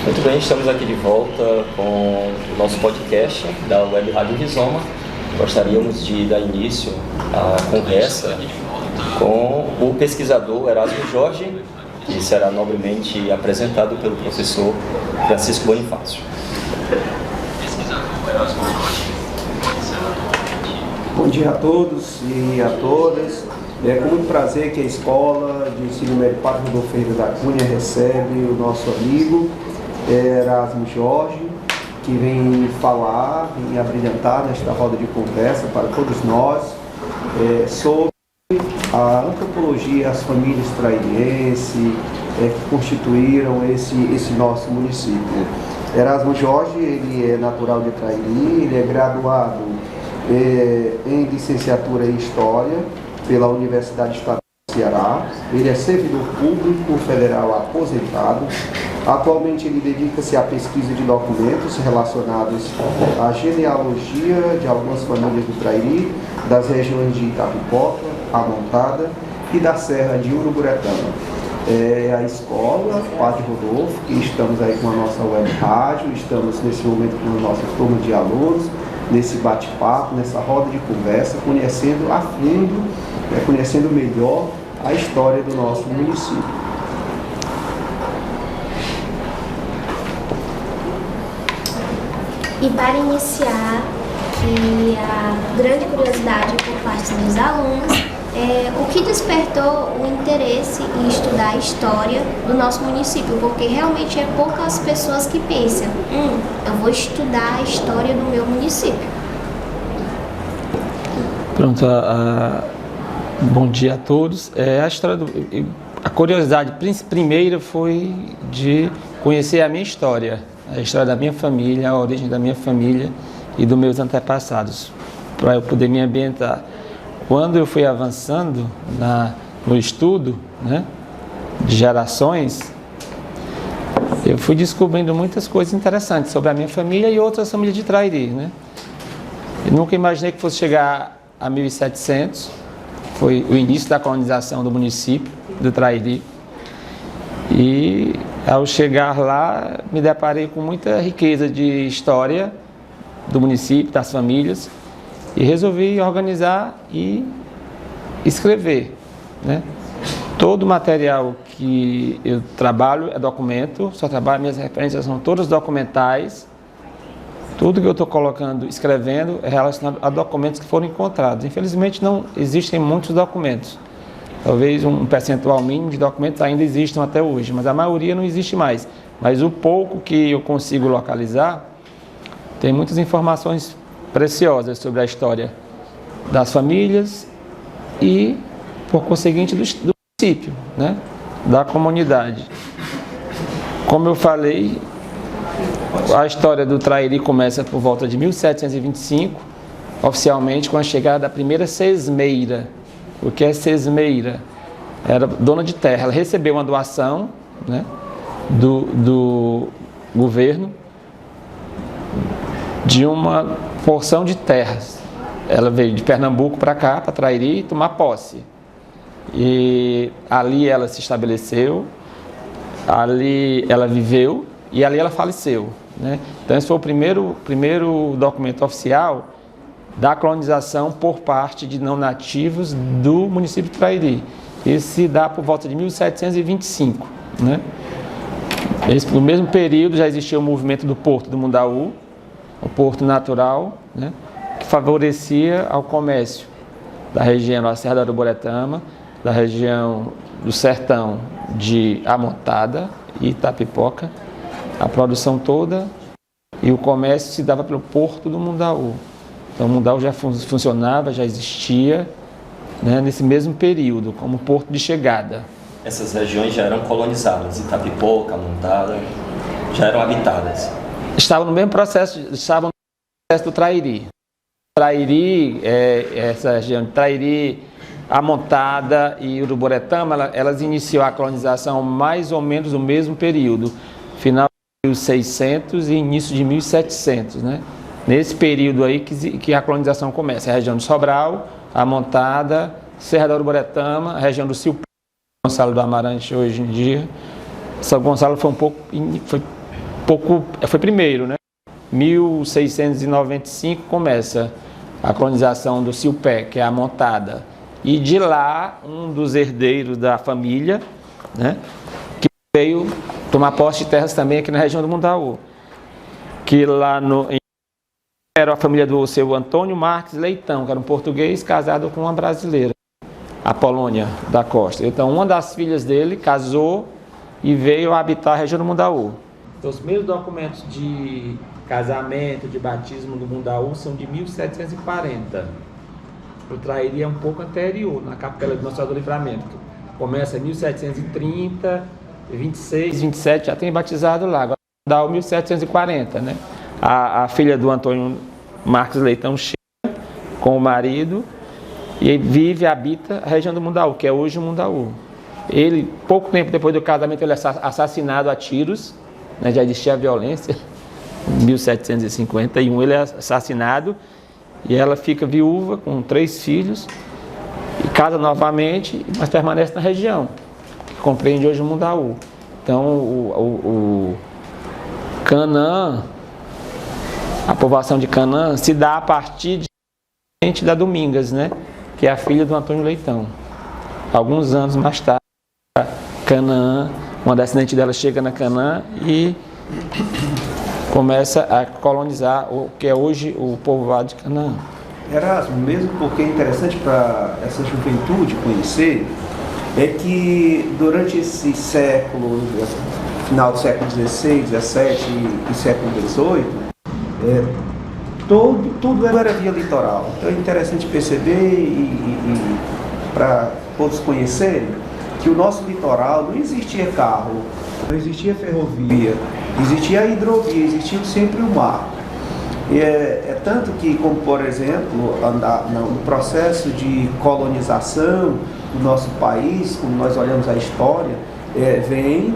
Muito bem, estamos aqui de volta com o nosso podcast da Web Rádio Rizoma. Gostaríamos de dar início à conversa com o pesquisador Erasmo Jorge, que será nobremente apresentado pelo professor Francisco Bonifácio. Bom dia a todos e a todas. É com muito prazer que a Escola de Ensino Médio Padre Rodolfo Ferreira da Cunha recebe o nosso amigo Erasmo Jorge, que vem falar, vem abrilhantar nesta roda de conversa para todos nós sobre a antropologia e as famílias trairienses que constituíram esse nosso município. Erasmo Jorge, ele é natural de Trairi, ele é graduado em licenciatura em História pela Universidade Estadual do Ceará. Ele é servidor público federal aposentado. Atualmente ele dedica-se à pesquisa de documentos relacionados à genealogia de algumas famílias do Trairi, das regiões de Itapipoca, Amontada e da Serra de Uruburetama. A escola Padre Rodolfo, que estamos aí com a nossa web rádio, estamos nesse momento com a nossa turma de alunos, nesse bate-papo, nessa roda de conversa, conhecendo a fundo, conhecendo melhor a história do nosso município. E para iniciar, que a grande curiosidade por parte dos alunos o que despertou o interesse em estudar a história do nosso município, porque realmente é poucas pessoas que pensam, eu vou estudar a história do meu município. Pronto, bom dia a todos. A curiosidade primeira foi de conhecer a minha história, a história da minha família, a origem da minha família e dos meus antepassados, para eu poder me ambientar. Quando eu fui avançando no estudo, de gerações, eu fui descobrindo muitas coisas interessantes sobre a minha família e outras famílias de Trairi. Eu nunca imaginei que fosse chegar a 1700, foi o início da colonização do município do Trairi. E ao chegar lá, me deparei com muita riqueza de história do município, das famílias, e resolvi organizar e escrever. Todo o material que eu trabalho é documento, minhas referências são todas documentais. Tudo que eu estou colocando, escrevendo, é relacionado a documentos que foram encontrados. Infelizmente não existem muitos documentos. Talvez um percentual mínimo de documentos ainda existam até hoje, mas a maioria não existe mais. Mas o pouco que eu consigo localizar tem muitas informações preciosas sobre a história das famílias e, por conseguinte, do município, da comunidade. Como eu falei, a história do Trairi começa por volta de 1725, oficialmente com a chegada da primeira sesmeira. O que é sesmeira? Era dona de terra. Ela recebeu uma doação do governo de uma porção de terras. Ela veio de Pernambuco para cá, para Trairi, tomar posse. E ali ela se estabeleceu, ali ela viveu e ali ela faleceu. Então esse foi o primeiro documento oficial da colonização por parte de não nativos do município de Trairi. Esse dá por volta de 1725. No mesmo período já existia o movimento do Porto do Mundaú, o porto natural, que favorecia ao comércio da região da Serra da Uruburetama, da região do sertão de Amontada e Itapipoca, a produção toda, e o comércio se dava pelo Porto do Mundaú. Então o Mundaú já funcionava, já existia, nesse mesmo período, como porto de chegada. Essas regiões já eram colonizadas, Itapipoca, Amontada, já eram habitadas. Estavam no mesmo processo do Trairi. Trairi, essa região de Trairi, Amontada e Uruburetama, elas iniciou a colonização mais ou menos no mesmo período, final de 1600 e início de 1700, Nesse período aí que a colonização começa, a região de Sobral, Amontada, Serra da Uruburetama, a região do Silpé, Gonçalo do Amarante hoje em dia. São Gonçalo foi foi primeiro, né? 1695 começa a colonização do Silpé, que é a Montada. E de lá, um dos herdeiros da família, né, que veio tomar posse de terras também aqui na região do Mundaú. Que lá era a família do seu Antônio Marques Leitão, que era um português casado com uma brasileira, a Polônia da Costa. Então, uma das filhas dele casou e veio habitar a região do Mundaú. Então, os primeiros documentos de casamento, de batismo do Mundaú são de 1740. O Trairi é um pouco anterior, na capela de Nossa Senhora do Livramento. Começa em 1730, 26, 27 já tem batizado lá. Agora Mundaú 1740, né? A filha do Antônio Marques Leitão chega com o marido e vive e habita a região do Mundaú, que é hoje o Mundaú. Ele, pouco tempo depois do casamento, ele é assassinado a tiros, né? Já existia a violência. Em 1751 ele é assassinado e ela fica viúva com 3 filhos e casa novamente, mas permanece na região, que compreende hoje o Mundaú. Então o Canaã, a povoação de Canaã se dá a partir da Domingas, né? Que é a filha do Antônio Leitão. Alguns anos mais tarde, Canaã, uma descendente dela chega na Canaã e começa a colonizar o que é hoje o povoado de Canaã. Erasmo, mesmo porque é interessante para essa juventude conhecer, é que durante esse século, final do século XVI, XVII e século XVIII, tudo era via litoral. Então é interessante perceber e para todos conhecerem que o nosso litoral não existia carro, não existia ferrovia, existia a hidrovia, existia sempre o mar. E é tanto que, como por exemplo, no processo de colonização do nosso país, quando nós olhamos a história, vem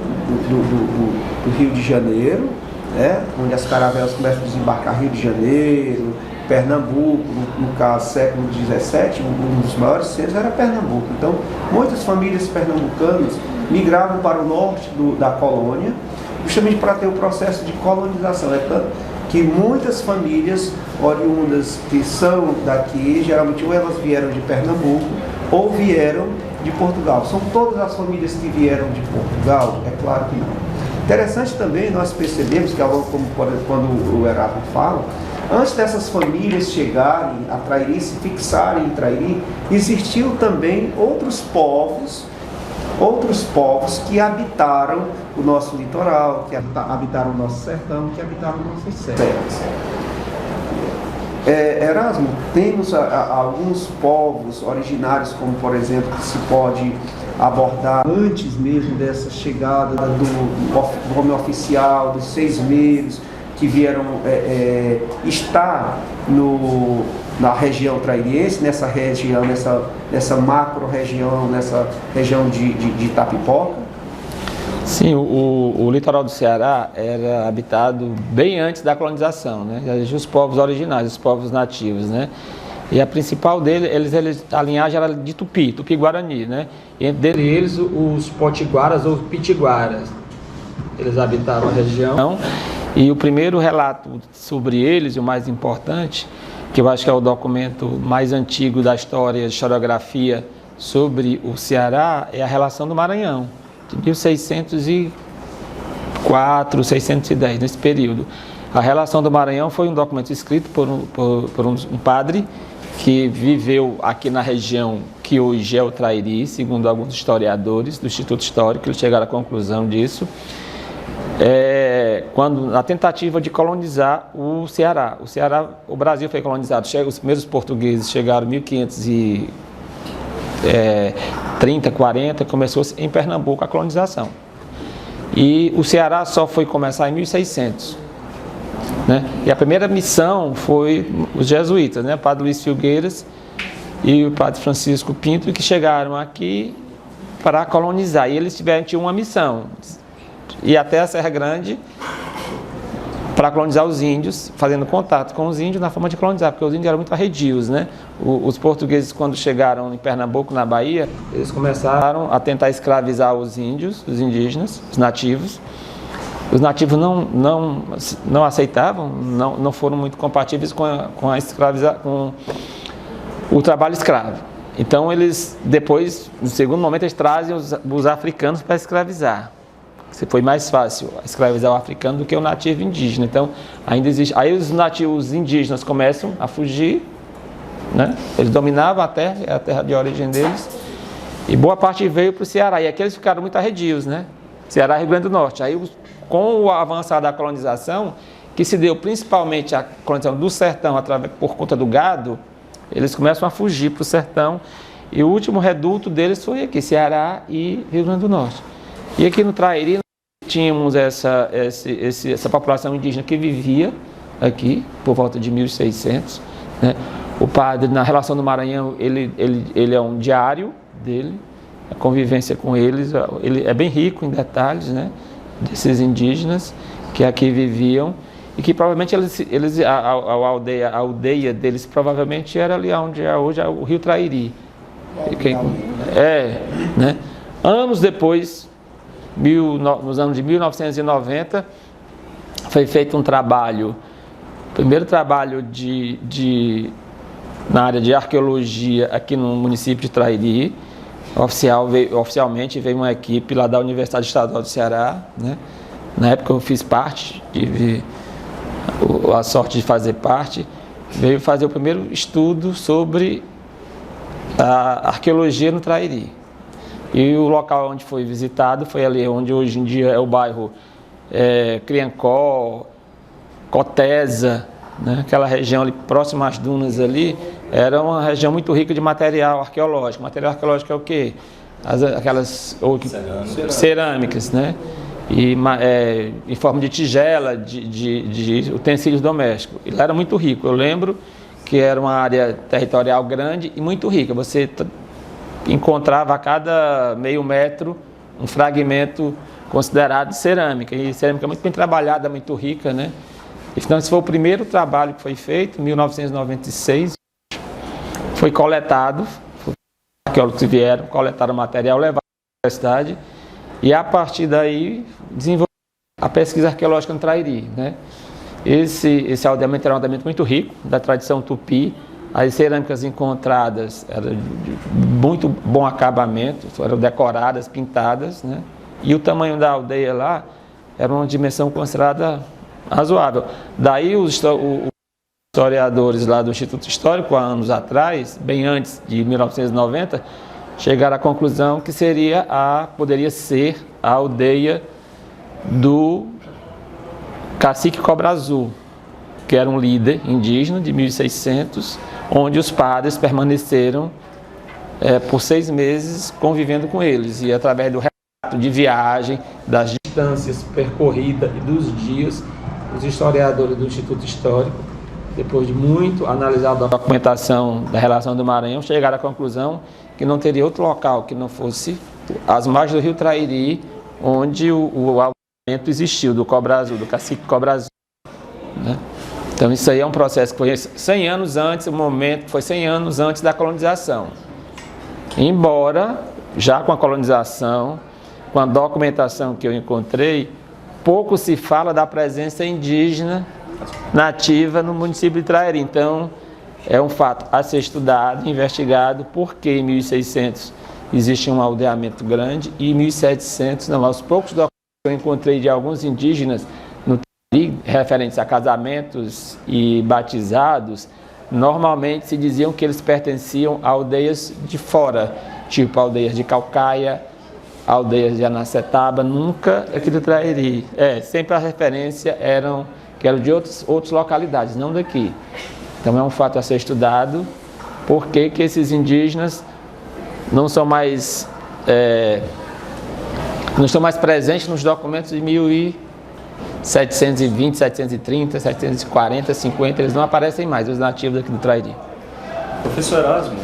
do Rio de Janeiro, né, onde as caravelas começam a desembarcar Rio de Janeiro, Pernambuco, no caso século XVII, um dos maiores centros era Pernambuco. Então, muitas famílias pernambucanas migravam para o norte da colônia, justamente para ter o processo de colonização. É tanto que muitas famílias oriundas que são daqui, geralmente ou elas vieram de Pernambuco ou vieram de Portugal. São todas as famílias que vieram de Portugal? É claro que não. Interessante também nós percebemos que, como quando o Erasmo fala, antes dessas famílias chegarem a Trairi, se fixarem em Trairi, existiam também outros povos que habitaram o nosso litoral, que habitaram o nosso sertão, que habitaram nossas serras. Erasmo, temos alguns povos originários, como por exemplo, que se pode abordar antes mesmo dessa chegada do homem oficial, dos 6 meses, que vieram estar na região trairiense, nessa região, nessa macro-região, nessa região de Itapipoca? Sim, o litoral do Ceará era habitado bem antes da colonização, né? Já existiam os povos originais, os povos nativos, né? E a principal a linhagem era de Tupi-Guarani, né? E entre eles os potiguaras ou pitiguaras. Eles habitavam a região. E o primeiro relato sobre eles, e o mais importante, que eu acho que é o documento mais antigo da história de historiografia sobre o Ceará, é a relação do Maranhão, de 1604, 610, nesse período. A relação do Maranhão foi um documento escrito por um padre que viveu aqui na região que hoje é o Trairi, segundo alguns historiadores do Instituto Histórico, eles chegaram à conclusão disso. Na tentativa de colonizar o Ceará. O Brasil foi colonizado, os primeiros portugueses chegaram em 1530, 40, começou em Pernambuco a colonização. E o Ceará só foi começar em 1600. Né? E a primeira missão foi os jesuítas, né? O padre Luiz Filgueiras e o padre Francisco Pinto, que chegaram aqui para colonizar. E eles tinham uma missão, ir até a Serra Grande para colonizar os índios, fazendo contato com os índios na forma de colonizar, porque os índios eram muito arredios, né? Os portugueses, quando chegaram em Pernambuco, na Bahia, eles começaram a tentar escravizar os índios, os indígenas, os nativos, Os nativos não aceitavam, não foram muito compatíveis com o trabalho escravo. Então eles, depois, no segundo momento, eles trazem os africanos para escravizar. Foi mais fácil escravizar o africano do que o nativo indígena. Então, ainda existe. Aí os nativos indígenas começam a fugir, né? Eles dominavam a terra de origem deles, e boa parte veio para o Ceará. E aqui eles ficaram muito arredios, né? Ceará e Rio Grande do Norte. Aí, com o avançar da colonização, que se deu principalmente a colonização do sertão por conta do gado, eles começam a fugir para o sertão. E o último reduto deles foi aqui, Ceará e Rio Grande do Norte. E aqui no Trairi, tínhamos essa população indígena que vivia aqui, por volta de 1600. Né? O padre, na relação do Maranhão, ele é um diário dele, a convivência com eles, ele é bem rico em detalhes, né? Desses indígenas que aqui viviam, e que provavelmente a aldeia deles provavelmente era ali onde é hoje o Rio Trairi. Né? Anos depois, nos anos de 1990, foi feito um trabalho, primeiro trabalho na área de arqueologia aqui no município de Trairi. Oficialmente veio uma equipe lá da Universidade Estadual do Ceará, né? Na época eu fiz parte, tive a sorte de fazer parte, veio fazer o primeiro estudo sobre a arqueologia no Trairi. E o local onde foi visitado foi ali onde hoje em dia é o bairro Criancó, Cotesa, né? Aquela região ali próxima às dunas ali, era uma região muito rica de material arqueológico. Material arqueológico é o quê? Aquelas cerâmicas, né? E em forma de tigela, de utensílios domésticos. E lá era muito rico. Eu lembro que era uma área territorial grande e muito rica. Você encontrava a cada meio metro um fragmento considerado de cerâmica. E cerâmica muito bem trabalhada, muito rica, né? Então, esse foi o primeiro trabalho que foi feito, em 1996. Foi coletado, arqueólogos vieram, coletaram o material, levaram para a universidade, e a partir daí desenvolveram a pesquisa arqueológica no Trairi, né? Esse aldeamento era um aldeamento muito rico, da tradição tupi. As cerâmicas encontradas eram de muito bom acabamento, foram decoradas, pintadas, né? E o tamanho da aldeia lá era uma dimensão considerada razoável. Daí os historiadores lá do Instituto Histórico, há anos atrás, bem antes de 1990, chegaram à conclusão que poderia ser a aldeia do cacique Cobra Azul, que era um líder indígena de 1600, onde os padres permaneceram por 6 meses convivendo com eles, e através do relato de viagem, das distâncias percorridas e dos dias, os historiadores do Instituto Histórico, depois de muito analisar a documentação da relação do Maranhão, chegaram à conclusão que não teria outro local que não fosse as margens do Rio Trairi, onde o aldeamento existiu, do Cobra Azul, do cacique Cobra Azul, né? Então isso aí é um processo que foi 100 anos antes, o momento foi 100 anos antes da colonização. Embora, já com a colonização, com a documentação que eu encontrei, pouco se fala da presença indígena nativa no município de Trairi. Então, é um fato a ser estudado, investigado, porque em 1600 existe um aldeamento grande e em 1700, não, aos poucos documentos que eu encontrei de alguns indígenas no Trairi, referentes a casamentos e batizados, normalmente se diziam que eles pertenciam a aldeias de fora, tipo aldeias de Caucaia, aldeias de Anacetaba, nunca aqui do Trairi. Sempre a referência eram de outras localidades, não daqui. Então é um fato a ser estudado, porque que esses indígenas não são mais presentes nos documentos de 1720, 730, 740, 50, eles não aparecem mais, os nativos aqui do Trairi. Professor Erasmo,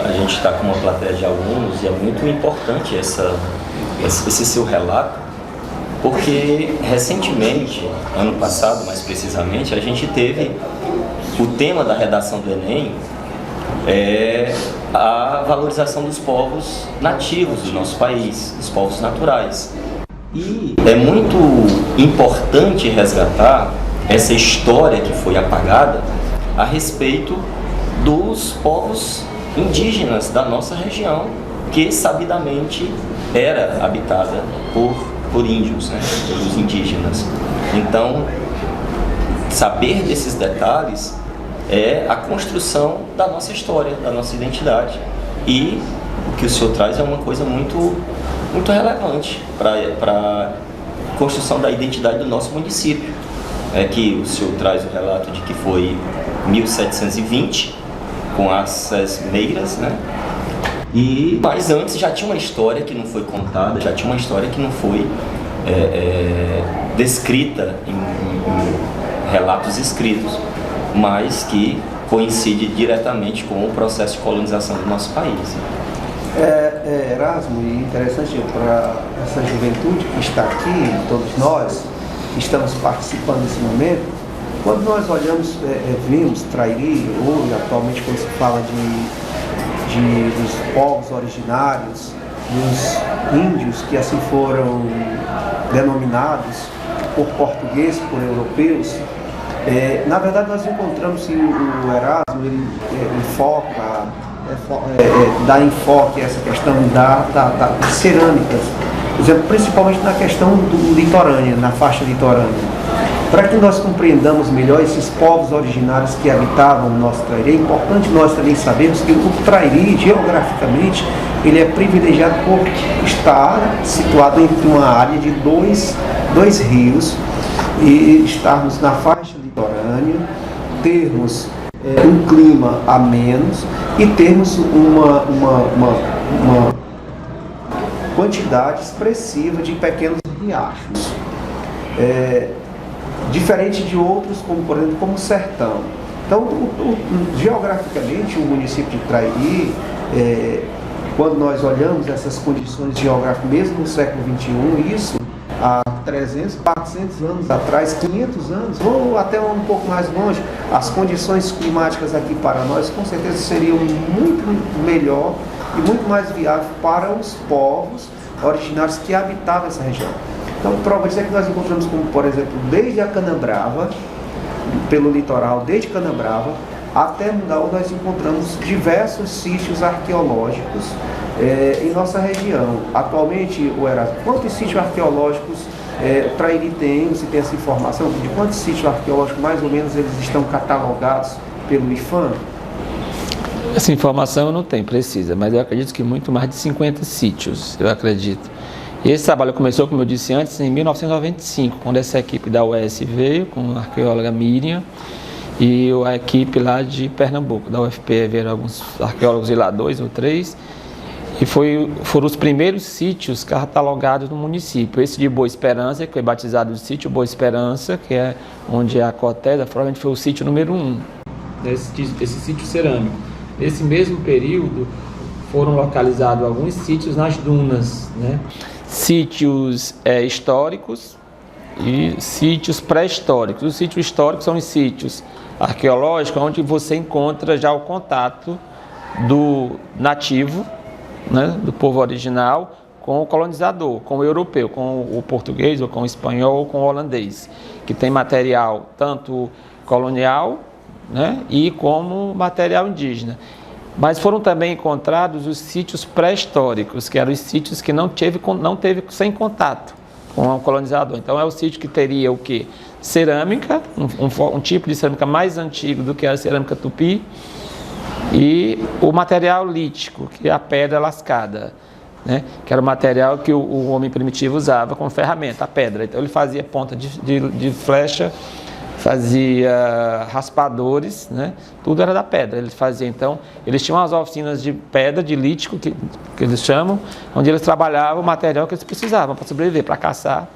a gente está com uma plateia de alunos e é muito importante esse seu relato, porque recentemente, ano passado mais precisamente, a gente teve o tema da redação do Enem, a valorização dos povos nativos do nosso país, dos povos naturais. E é muito importante resgatar essa história que foi apagada a respeito dos povos indígenas da nossa região, que sabidamente era habitada por índios, né, pelos indígenas. Então, saber desses detalhes é a construção da nossa história, da nossa identidade. E o que o senhor traz é uma coisa muito relevante para a construção da identidade do nosso município. É que o senhor traz o relato de que foi 1720, com as meiras, né? Mas antes já tinha uma história que não foi contada, já tinha uma história que não foi descrita em relatos escritos, mas que coincide diretamente com o processo de colonização do nosso país. Erasmo, e interessante para essa juventude que está aqui, todos nós que estamos participando desse momento, quando nós olhamos, vimos Trairi, ou atualmente quando se fala dos povos originários, dos índios que assim foram denominados por portugueses, por europeus, na verdade nós encontramos que o Erasmo ele dá enfoque a essa questão das cerâmicas, por exemplo, principalmente na questão do litorâneo, na faixa litorânea. Para que nós compreendamos melhor esses povos originários que habitavam o nosso Trairi, é importante nós também sabermos que o Trairi, geograficamente, ele é privilegiado por estar situado entre uma área de dois rios e estarmos na faixa litorânea, termos um clima ameno e termos uma quantidade expressiva de pequenos riachos. Diferente de outros, como por exemplo, como o Sertão. Então, geograficamente, o município de Trairi, quando nós olhamos essas condições geográficas, mesmo no século XXI, isso há 300, 400 anos atrás, 500 anos, ou até um pouco mais longe, as condições climáticas aqui para nós, com certeza, seriam muito melhor e muito mais viável para os povos originários que habitavam essa região. Então, prova disso é que nós encontramos, como por exemplo, desde a Canabrava, pelo litoral, desde Canabrava até Mundaú, nós encontramos diversos sítios arqueológicos em nossa região. Atualmente, o Erasmo, quantos sítios arqueológicos Trairi tem? Você tem essa informação de quantos sítios arqueológicos mais ou menos eles estão catalogados pelo IFAM? Essa informação eu não tenho precisa, mas eu acredito que muito mais de 50 sítios, eu acredito. E esse trabalho começou, como eu disse antes, em 1995, quando essa equipe da UES veio, com a arqueóloga Miriam, e a equipe lá de Pernambuco, da UFPE, vieram alguns arqueólogos de lá, 2 ou 3, e foram os primeiros sítios catalogados no município. Esse de Boa Esperança, que foi batizado de Sítio Boa Esperança, que é onde é a Cotesa, provavelmente foi o sítio número 1, esse sítio cerâmico. Nesse mesmo período, foram localizados alguns sítios nas dunas, né? Sítios históricos e sítios pré-históricos. Os sítios históricos são os sítios arqueológicos onde você encontra já o contato do nativo, né, do povo original, com o colonizador, com o europeu, com o português, ou com o espanhol, ou com o holandês, que tem material tanto colonial, né, e como material indígena. Mas foram também encontrados os sítios pré-históricos, que eram os sítios que não teve sem contato com o colonizador. Então é o sítio que teria o quê? Cerâmica, um tipo de cerâmica mais antigo do que a cerâmica tupi, e o material lítico, que é a pedra lascada, né? Que era o material que o homem primitivo usava como ferramenta, a pedra. Então ele fazia ponta de flecha, fazia raspadores, né? Tudo era da pedra. Eles faziam, então, eles tinham as oficinas de pedra, de lítico, que eles chamam, onde eles trabalhavam o material que eles precisavam para sobreviver, para caçar,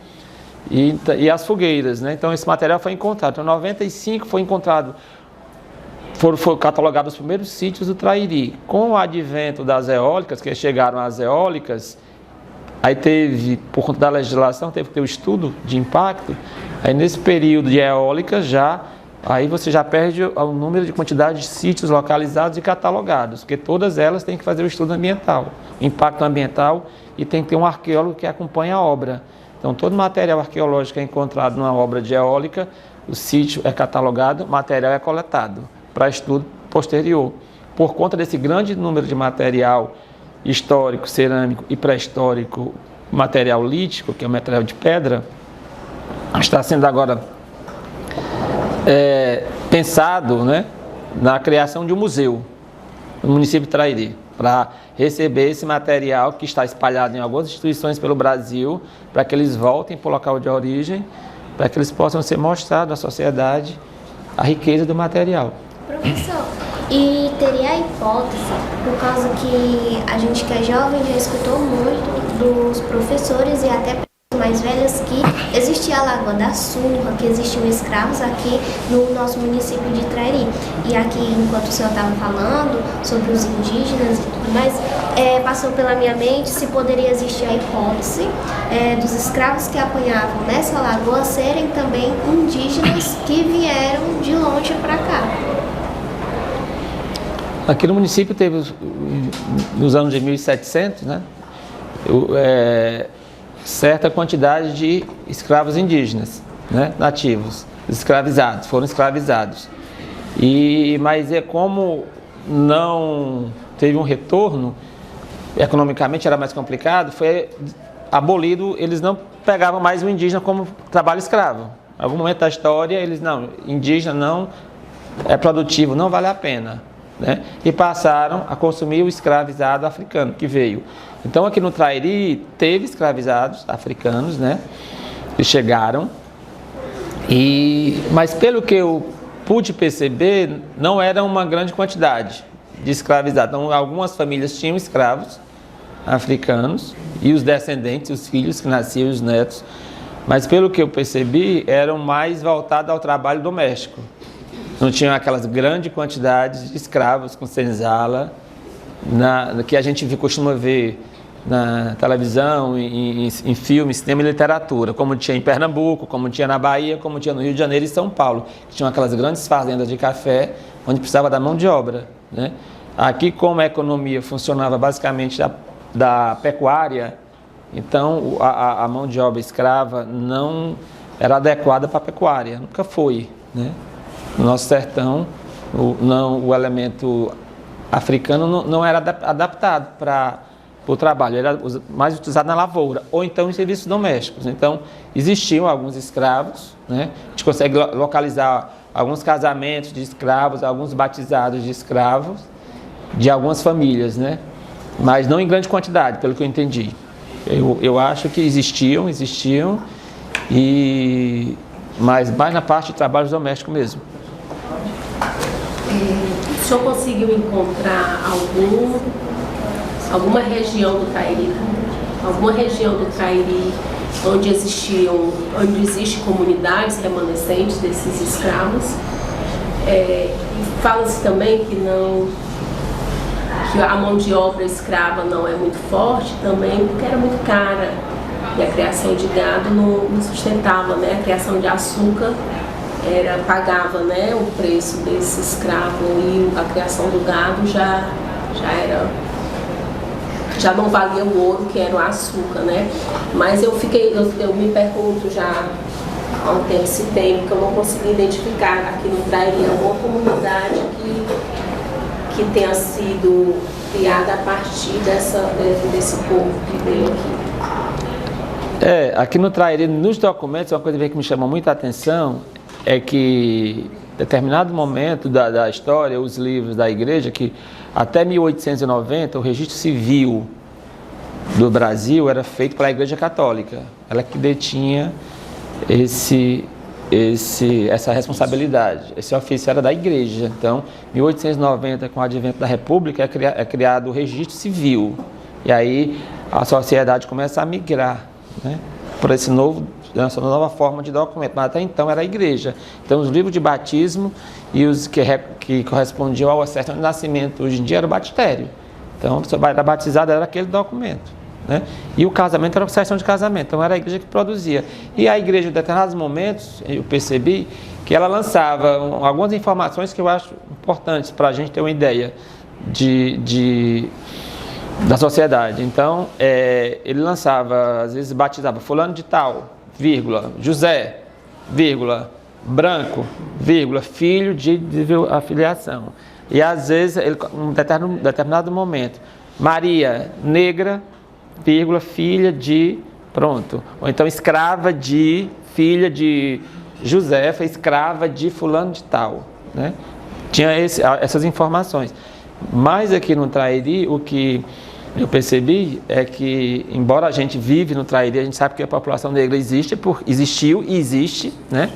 e as fogueiras, né? Então esse material foi encontrado. Então, em 95 foi encontrado, foram catalogados os primeiros sítios do Trairi. Com o advento das eólicas, que chegaram às eólicas, aí teve, por conta da legislação, teve que ter o estudo de impacto. Aí nesse período de eólica aí você já perde o número de quantidade de sítios localizados e catalogados, porque todas elas têm que fazer o estudo ambiental, o impacto ambiental, e tem que ter um arqueólogo que acompanha a obra. Então, todo material arqueológico é encontrado numa obra de eólica, o sítio é catalogado, o material é coletado para estudo posterior. Por conta desse grande número de material histórico, cerâmico e pré-histórico, material lítico, que é o material de pedra, está sendo agora pensado, né, na criação de um museu no município de Trairi, para receber esse material que está espalhado em algumas instituições pelo Brasil, para que eles voltem para o local de origem, para que eles possam ser mostrados à sociedade a riqueza do material. Professor, e teria a hipótese, por causa que a gente que é jovem já escutou muito dos professores e até mais velhas que existia a Lagoa da Surra, que existiam escravos aqui no nosso município de Trairi. E aqui, enquanto o senhor estava falando sobre os indígenas e tudo mais, passou pela minha mente se poderia existir a hipótese dos escravos que apanhavam nessa lagoa serem também indígenas que vieram de longe para cá. Aqui no município teve, nos anos de 1700, né, certa quantidade de escravos indígenas, né, nativos, escravizados, foram escravizados. Mas como não teve um retorno, economicamente era mais complicado, foi abolido, eles não pegavam mais o indígena como trabalho escravo. Em algum momento da história, eles não, indígena não é produtivo, não vale a pena, né? E passaram a consumir o escravizado africano que veio. Então aqui no Trairi teve escravizados africanos, né, que chegaram, mas pelo que eu pude perceber, não era uma grande quantidade de escravizados. Então algumas famílias tinham escravos africanos e os descendentes, os filhos que nasciam e os netos, mas pelo que eu percebi, eram mais voltados ao trabalho doméstico. Não tinham aquelas grandes quantidades de escravos com senzala, que a gente costuma ver na televisão, em filmes, cinema e literatura, como tinha em Pernambuco, como tinha na Bahia, como tinha no Rio de Janeiro e São Paulo, que tinham aquelas grandes fazendas de café, onde precisava da mão de obra, né? Aqui, como a economia funcionava basicamente da pecuária, então a mão de obra escrava não era adequada para a pecuária, nunca foi, né? No nosso sertão, o elemento africano não era adaptado para o trabalho, era mais utilizado na lavoura, ou então em serviços domésticos. Então, existiam alguns escravos, né? A gente consegue localizar alguns casamentos de escravos, alguns batizados de escravos, de algumas famílias, né? Mas não em grande quantidade, pelo que eu entendi. Eu acho que existiam, mas mais na parte de trabalho doméstico mesmo. O senhor conseguiu encontrar alguma região do Trairi, onde existem comunidades remanescentes desses escravos? E fala-se também que a mão de obra escrava não é muito forte também, porque era muito cara e a criação de gado não sustentava, né? A criação de açúcar pagava, né, o preço desse escravo, e a criação do gado já não valia o ouro que era o açúcar, né? Mas eu me pergunto já há um tempo, esse tempo, que eu não consegui identificar aqui no Trairi alguma comunidade que tenha sido criada a partir desse povo que veio aqui. Aqui no Trairi, nos documentos, uma coisa que me chama muita atenção é que, em determinado momento da história, os livros da igreja, que até 1890 o registro civil do Brasil era feito pela Igreja Católica. Ela que detinha essa responsabilidade. Esse ofício era da igreja. Então, em 1890, com o advento da República, é criado o registro civil. E aí a sociedade começa a migrar, né, por essa nova forma de documento. Mas até então era a igreja. Então, os livros de batismo e os que correspondiam ao certo de nascimento, hoje em dia, era o batistério. Então, você era batizado, era aquele documento, né? E o casamento era a certidão de casamento. Então, era a igreja que produzia. E a igreja, em determinados momentos, eu percebi que ela lançava algumas informações que eu acho importantes para a gente ter uma ideia da sociedade. Então, ele lançava, às vezes batizava fulano de tal, vírgula, José, vírgula, branco, vírgula, filho de afiliação. E às vezes, ele, em um determinado momento, Maria, negra, vírgula, filha de, pronto. Ou então escrava de, filha de Josefa, escrava de fulano de tal, né? Tinha essas informações. Mas aqui no Trairi, o que eu percebi é que, embora a gente vive no Trairi, a gente sabe que a população negra existiu e existe, né?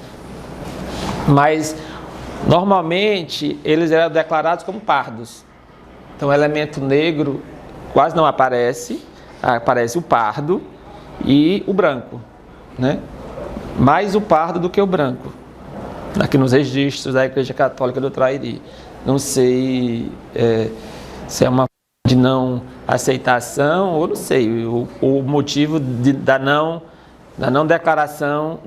Mas, normalmente, eles eram declarados como pardos. Então, o elemento negro quase não aparece, aparece o pardo e o branco, né? Mais o pardo do que o branco, aqui nos registros da Igreja Católica do Trairi. Não sei se é uma de não aceitação, ou não sei, o motivo da não declaração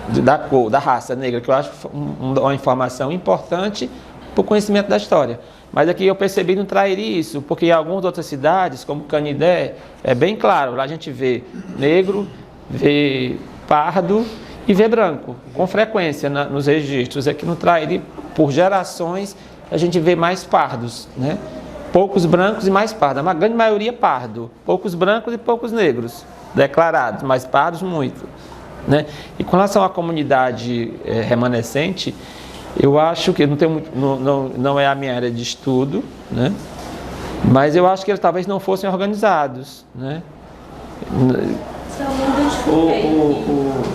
da cor, da raça negra, que eu acho uma informação importante para o conhecimento da história. Mas aqui eu percebi no Trairi isso, porque em algumas outras cidades, como Canidé, é bem claro, lá a gente vê negro, vê pardo e vê branco, com frequência nos registros. Aqui no Trairi, por gerações, a gente vê mais pardos, né? Poucos brancos e mais pardos, a grande maioria pardo, poucos brancos e poucos negros declarados, mas pardos muito, né? E com relação à comunidade remanescente, eu acho que não é a minha área de estudo, né? Mas eu acho que eles talvez não fossem organizados, né?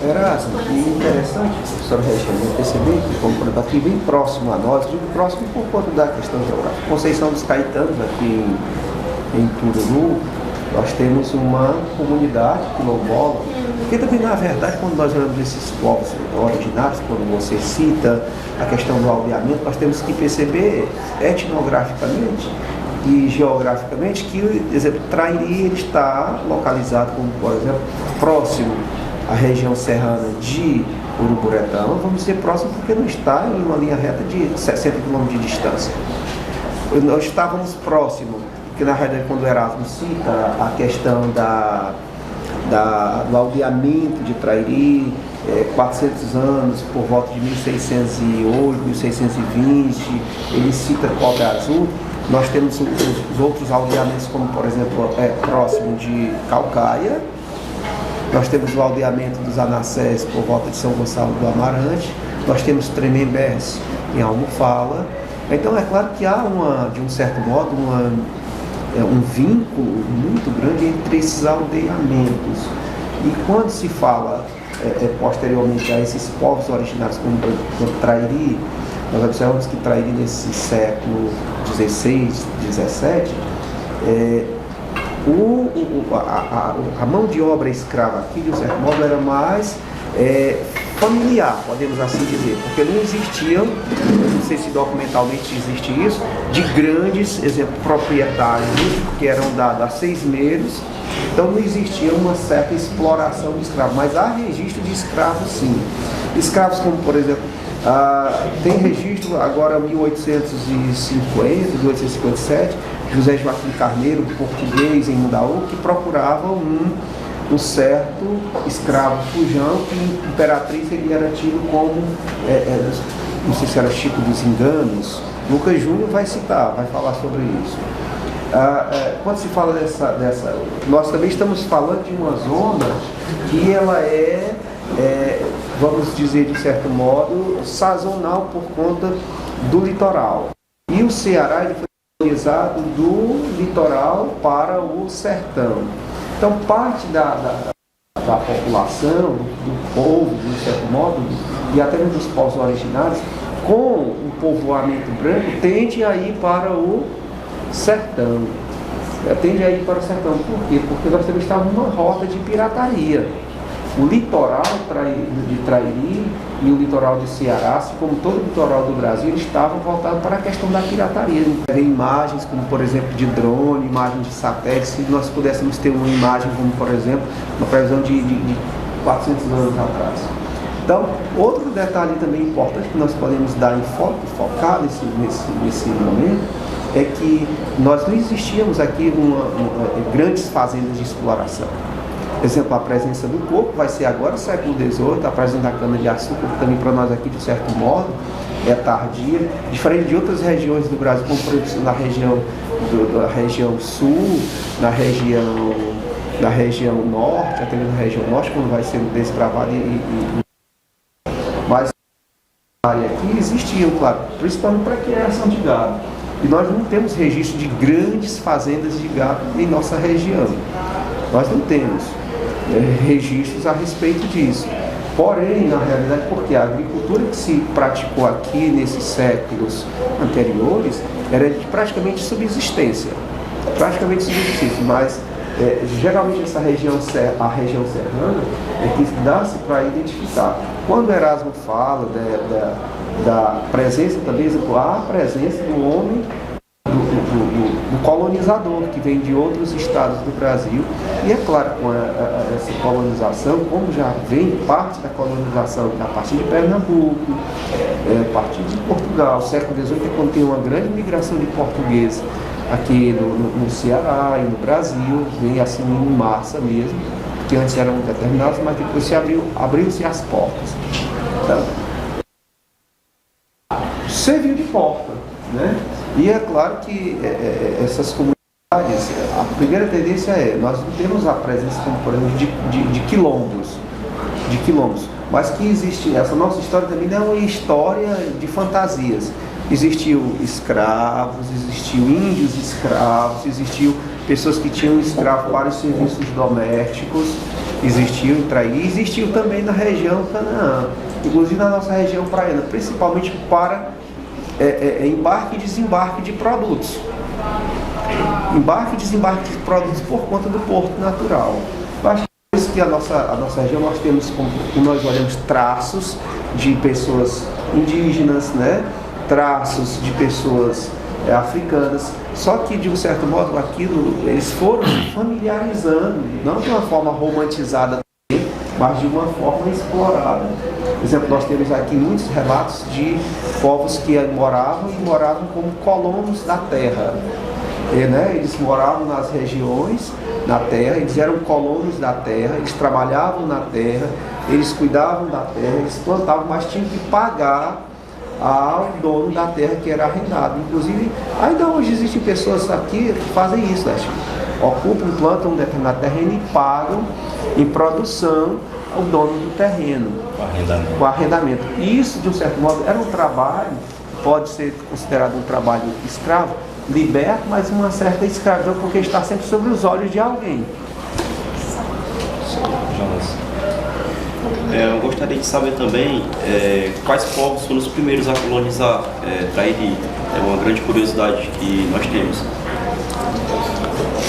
Erasmo, e interessante, professor Regina, perceber que, como por exemplo, aqui bem próximo a nós, digo próximo por conta da questão geográfica, Conceição dos Caetanos, aqui em Tururu, nós temos uma comunidade quilombola, porque também, na verdade, quando nós olhamos esses povos originários, quando você cita a questão do aldeamento, nós temos que perceber etnograficamente e geograficamente que, por exemplo, Trairi ele está localizado, como por exemplo, próximo à região serrana de Uruburetão, vamos dizer próximo porque não está em uma linha reta de 60 km de distância. Nós estávamos próximos, porque na realidade quando o Erasmo cita a questão do aldeamento de Trairi, 400 anos, por volta de 1608, 1620, ele cita Cobra Azul. Nós temos os outros aldeamentos, como por exemplo, próximo de Calcaia. Nós temos o aldeamento dos Anassés por volta de São Gonçalo do Amarante. Nós temos Tremembés em Almofala. Então é claro que há de um certo modo, um vínculo muito grande entre esses aldeamentos. E quando se fala posteriormente a esses povos originários como Trairi, nós observamos que Trairi nesse século XVI, XVII, a mão de obra escrava aqui, de um certo modo, era mais familiar, podemos assim dizer, porque não existiam, não sei se documentalmente existe isso, de grandes, exemplo, proprietários, que eram dados a 6 meses, então não existia uma certa exploração de escravos, mas há registro de escravos sim. Escravos como, por exemplo, tem registro agora 1850, 1857, José Joaquim Carneiro, português em Mundaú, que procurava um certo escravo fujão, que Imperatriz ele era tido como, não sei se era Chico dos Enganos. Lucas Júnior vai citar, vai falar sobre isso. Quando se fala dessa, nós também estamos falando de uma zona que ela vamos dizer de certo modo, sazonal por conta do litoral. E o Ceará ele foi organizado do litoral para o sertão. Então parte da população, do povo, de certo modo, e até mesmo dos povos originários, com o povoamento branco, tende a ir para o sertão. Tende a ir para o sertão. Por quê? Porque nós também estávamos numa rota de pirataria. O litoral de Trairi e o litoral de Ceará, assim como todo o litoral do Brasil, estavam voltados para a questão da pirataria. Tem imagens como, por exemplo, de drone, imagens de satélite, se nós pudéssemos ter uma imagem como, por exemplo, uma previsão de 400 anos atrás. Então, outro detalhe também importante que nós podemos dar focar nesse momento, é que nós não existíamos aqui grandes fazendas de exploração. Por exemplo, a presença do coco vai ser agora século XVIII, a presença da cana-de-açúcar também para nós aqui, de certo modo, é tardia, diferente de outras regiões do Brasil, como por exemplo na região sul, na região norte, até mesmo na região norte, quando vai ser desbravado mas na área aqui existiam, claro, principalmente para criação de gado. E nós não temos registro de grandes fazendas de gado em nossa região. Nós não temos registros a respeito disso. Porém, na realidade, porque a agricultura que se praticou aqui nesses séculos anteriores era de praticamente subsistência. Mas geralmente essa região, a região serrana, é que dá-se para identificar. Quando Erasmo fala da presença também, a presença do homem, do colonizador, que vem de outros estados do Brasil. E é claro, com essa colonização, como já vem parte da colonização a partir de Pernambuco, a partir de Portugal, século XVIII é quando tem uma grande migração de portugueses aqui no Ceará e no Brasil, vem assim em massa mesmo, que antes eram determinados, mas depois abriu-se as portas. Então, serviu de porta, né? E é claro que essas comunidades, a primeira tendência nós não temos a presença, como por exemplo, de quilombos, mas que existe, essa nossa história também não é uma história de fantasias. Existiu escravos, existiu índios escravos, existiu pessoas que tinham escravo para os serviços domésticos, existiu também na região Canaã, inclusive na nossa região praiana, principalmente para embarque e desembarque de produtos. Embarque e desembarque de produtos por conta do porto natural. Eu acho que a nossa região nós temos, como nós olhamos, traços de pessoas indígenas, né? Traços de pessoas africanas, só que de um certo modo eles foram se familiarizando, não de uma forma romantizada, mas de uma forma explorada. Por exemplo, nós temos aqui muitos relatos de povos que moravam como colonos da terra. Eles moravam nas regiões, na terra, eles eram colonos da terra, eles trabalhavam na terra, eles cuidavam da terra, eles plantavam, mas tinham que pagar ao dono da terra que era arrendado. Inclusive, ainda hoje existem pessoas aqui que fazem isso, né? Ocupam, plantam um determinado terreno e pagam em produção ao dono do terreno. Com arrendamento. Isso, de um certo modo, era um trabalho, pode ser considerado um trabalho escravo, liberto, mas uma certa escravidão, porque está sempre sobre os olhos de alguém. Jonas, eu gostaria de saber também quais povos foram os primeiros a colonizar Trairi. É uma grande curiosidade que nós temos.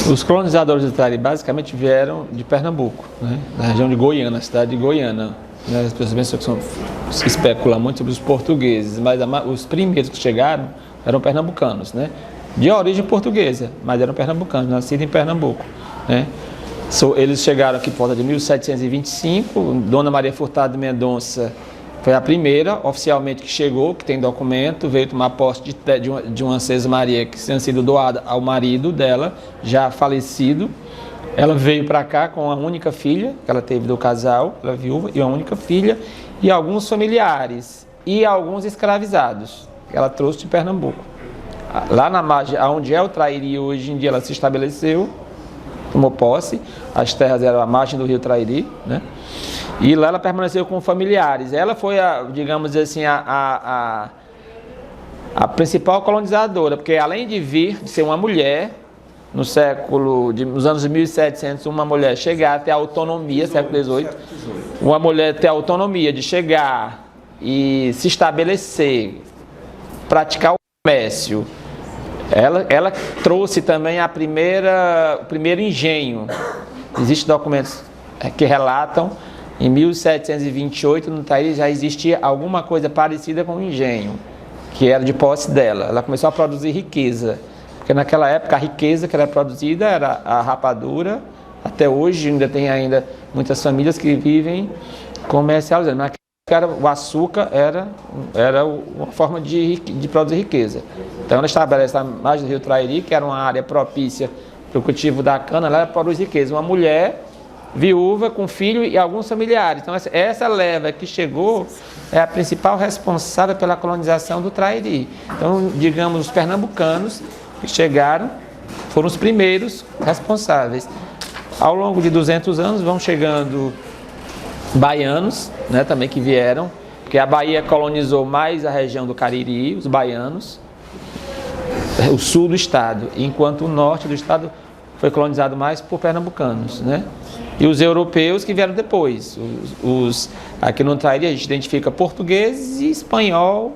Os colonizadores do Trairi basicamente vieram de Pernambuco, né? Da região de Goiânia, a cidade de Goiânia. Né? As pessoas pensam que se especula muito sobre os portugueses, mas os primeiros que chegaram eram pernambucanos, né? De origem portuguesa, mas eram pernambucanos, nascidos em Pernambuco, né? Eles chegaram aqui por volta de 1725, Dona Maria Furtado de Mendonça foi a primeira oficialmente que chegou, que tem documento, veio tomar posse de uma Maria que tinha sido doada ao marido dela, já falecido. Ela veio para cá com a única filha que ela teve do casal, ela viúva, e uma única filha, e alguns familiares, e alguns escravizados, que ela trouxe de Pernambuco. Lá na margem, onde é o Trairi, hoje em dia ela se estabeleceu, tomou posse, as terras eram à margem do rio Trairi, né? E lá ela permaneceu com familiares. Ela foi, digamos assim, a principal colonizadora, porque além de ser uma mulher, nos anos 1700, uma mulher chegar até a autonomia, século XVIII, uma mulher ter a autonomia de chegar e se estabelecer, praticar o comércio. Ela trouxe também o primeiro engenho. Existem documentos que relatam, em 1728, no Trairi já existia alguma coisa parecida com um engenho, que era de posse dela. Ela começou a produzir riqueza, porque naquela época a riqueza que era produzida era a rapadura. Até hoje ainda tem muitas famílias que vivem comercializando. Naquela época o açúcar era uma forma de produzir riqueza. Então Então ela estabelece a margem do rio Trairi, que era uma área propícia para o cultivo da cana, ela produz riqueza. Uma mulher viúva com filho e alguns familiares. Então essa leva que chegou é a principal responsável pela colonização do Trairi. Então, digamos, os pernambucanos que chegaram foram os primeiros responsáveis. Ao longo de 200 anos vão chegando baianos, né, também que vieram, porque a Bahia colonizou mais a região do Cariri, os baianos, o sul do estado, enquanto o norte do estado foi colonizado mais por pernambucanos, né? E os europeus que vieram depois. Aqui no Trairi a gente identifica português e espanhol,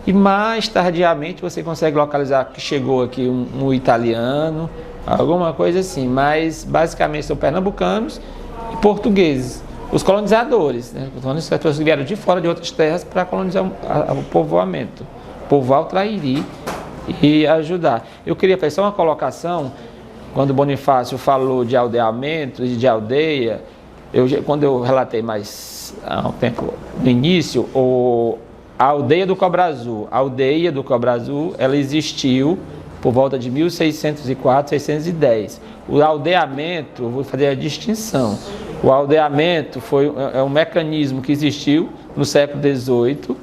e mais tardiamente você consegue localizar que chegou aqui um italiano, alguma coisa assim, mas basicamente são pernambucanos e portugueses. Os colonizadores, né? As pessoas que vieram de fora de outras terras para colonizar o povoamento, povoar o Trairi e ajudar. Eu queria fazer só uma colocação. Quando o Bonifácio falou de aldeamento e de aldeia, quando eu relatei mais há um tempo no início, a aldeia do Cobra Azul. A aldeia do Cobra Azul, ela existiu por volta de 1604, 610. O aldeamento, vou fazer a distinção. O aldeamento é um mecanismo que existiu no século XVIII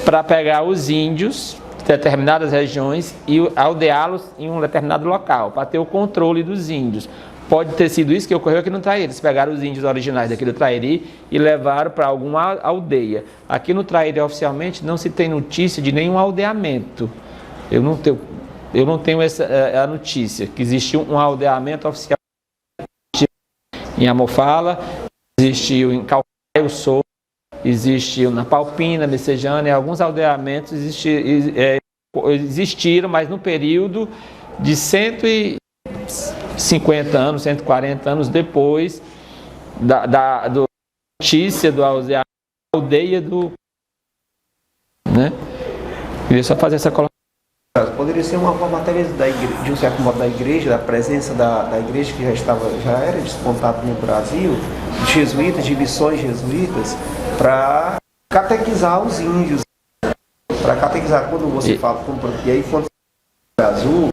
para pegar os índios de determinadas regiões e aldeá-los em um determinado local, para ter o controle dos índios. Pode ter sido isso que ocorreu aqui no Trairi. Eles pegaram os índios originais daqui do Trairi e levaram para alguma aldeia. Aqui no Trairi, oficialmente, não se tem notícia de nenhum aldeamento. Eu não tenho a notícia que existiu um aldeamento oficial em Amofala, existiu em Calcaia, Sul, existiu na Palpina, Messejana, e alguns aldeamentos existiram, mas no período de 150 anos, 140 anos depois da notícia do aldeia do... Né? Queria só fazer essa colocação. Poderia ser uma forma até mesmo de um certo modo da igreja, da presença da igreja que já era despontada no Brasil, de jesuítas, de missões jesuítas, para catequizar os índios. Para catequizar, quando você fala, e aí quando você fala azul,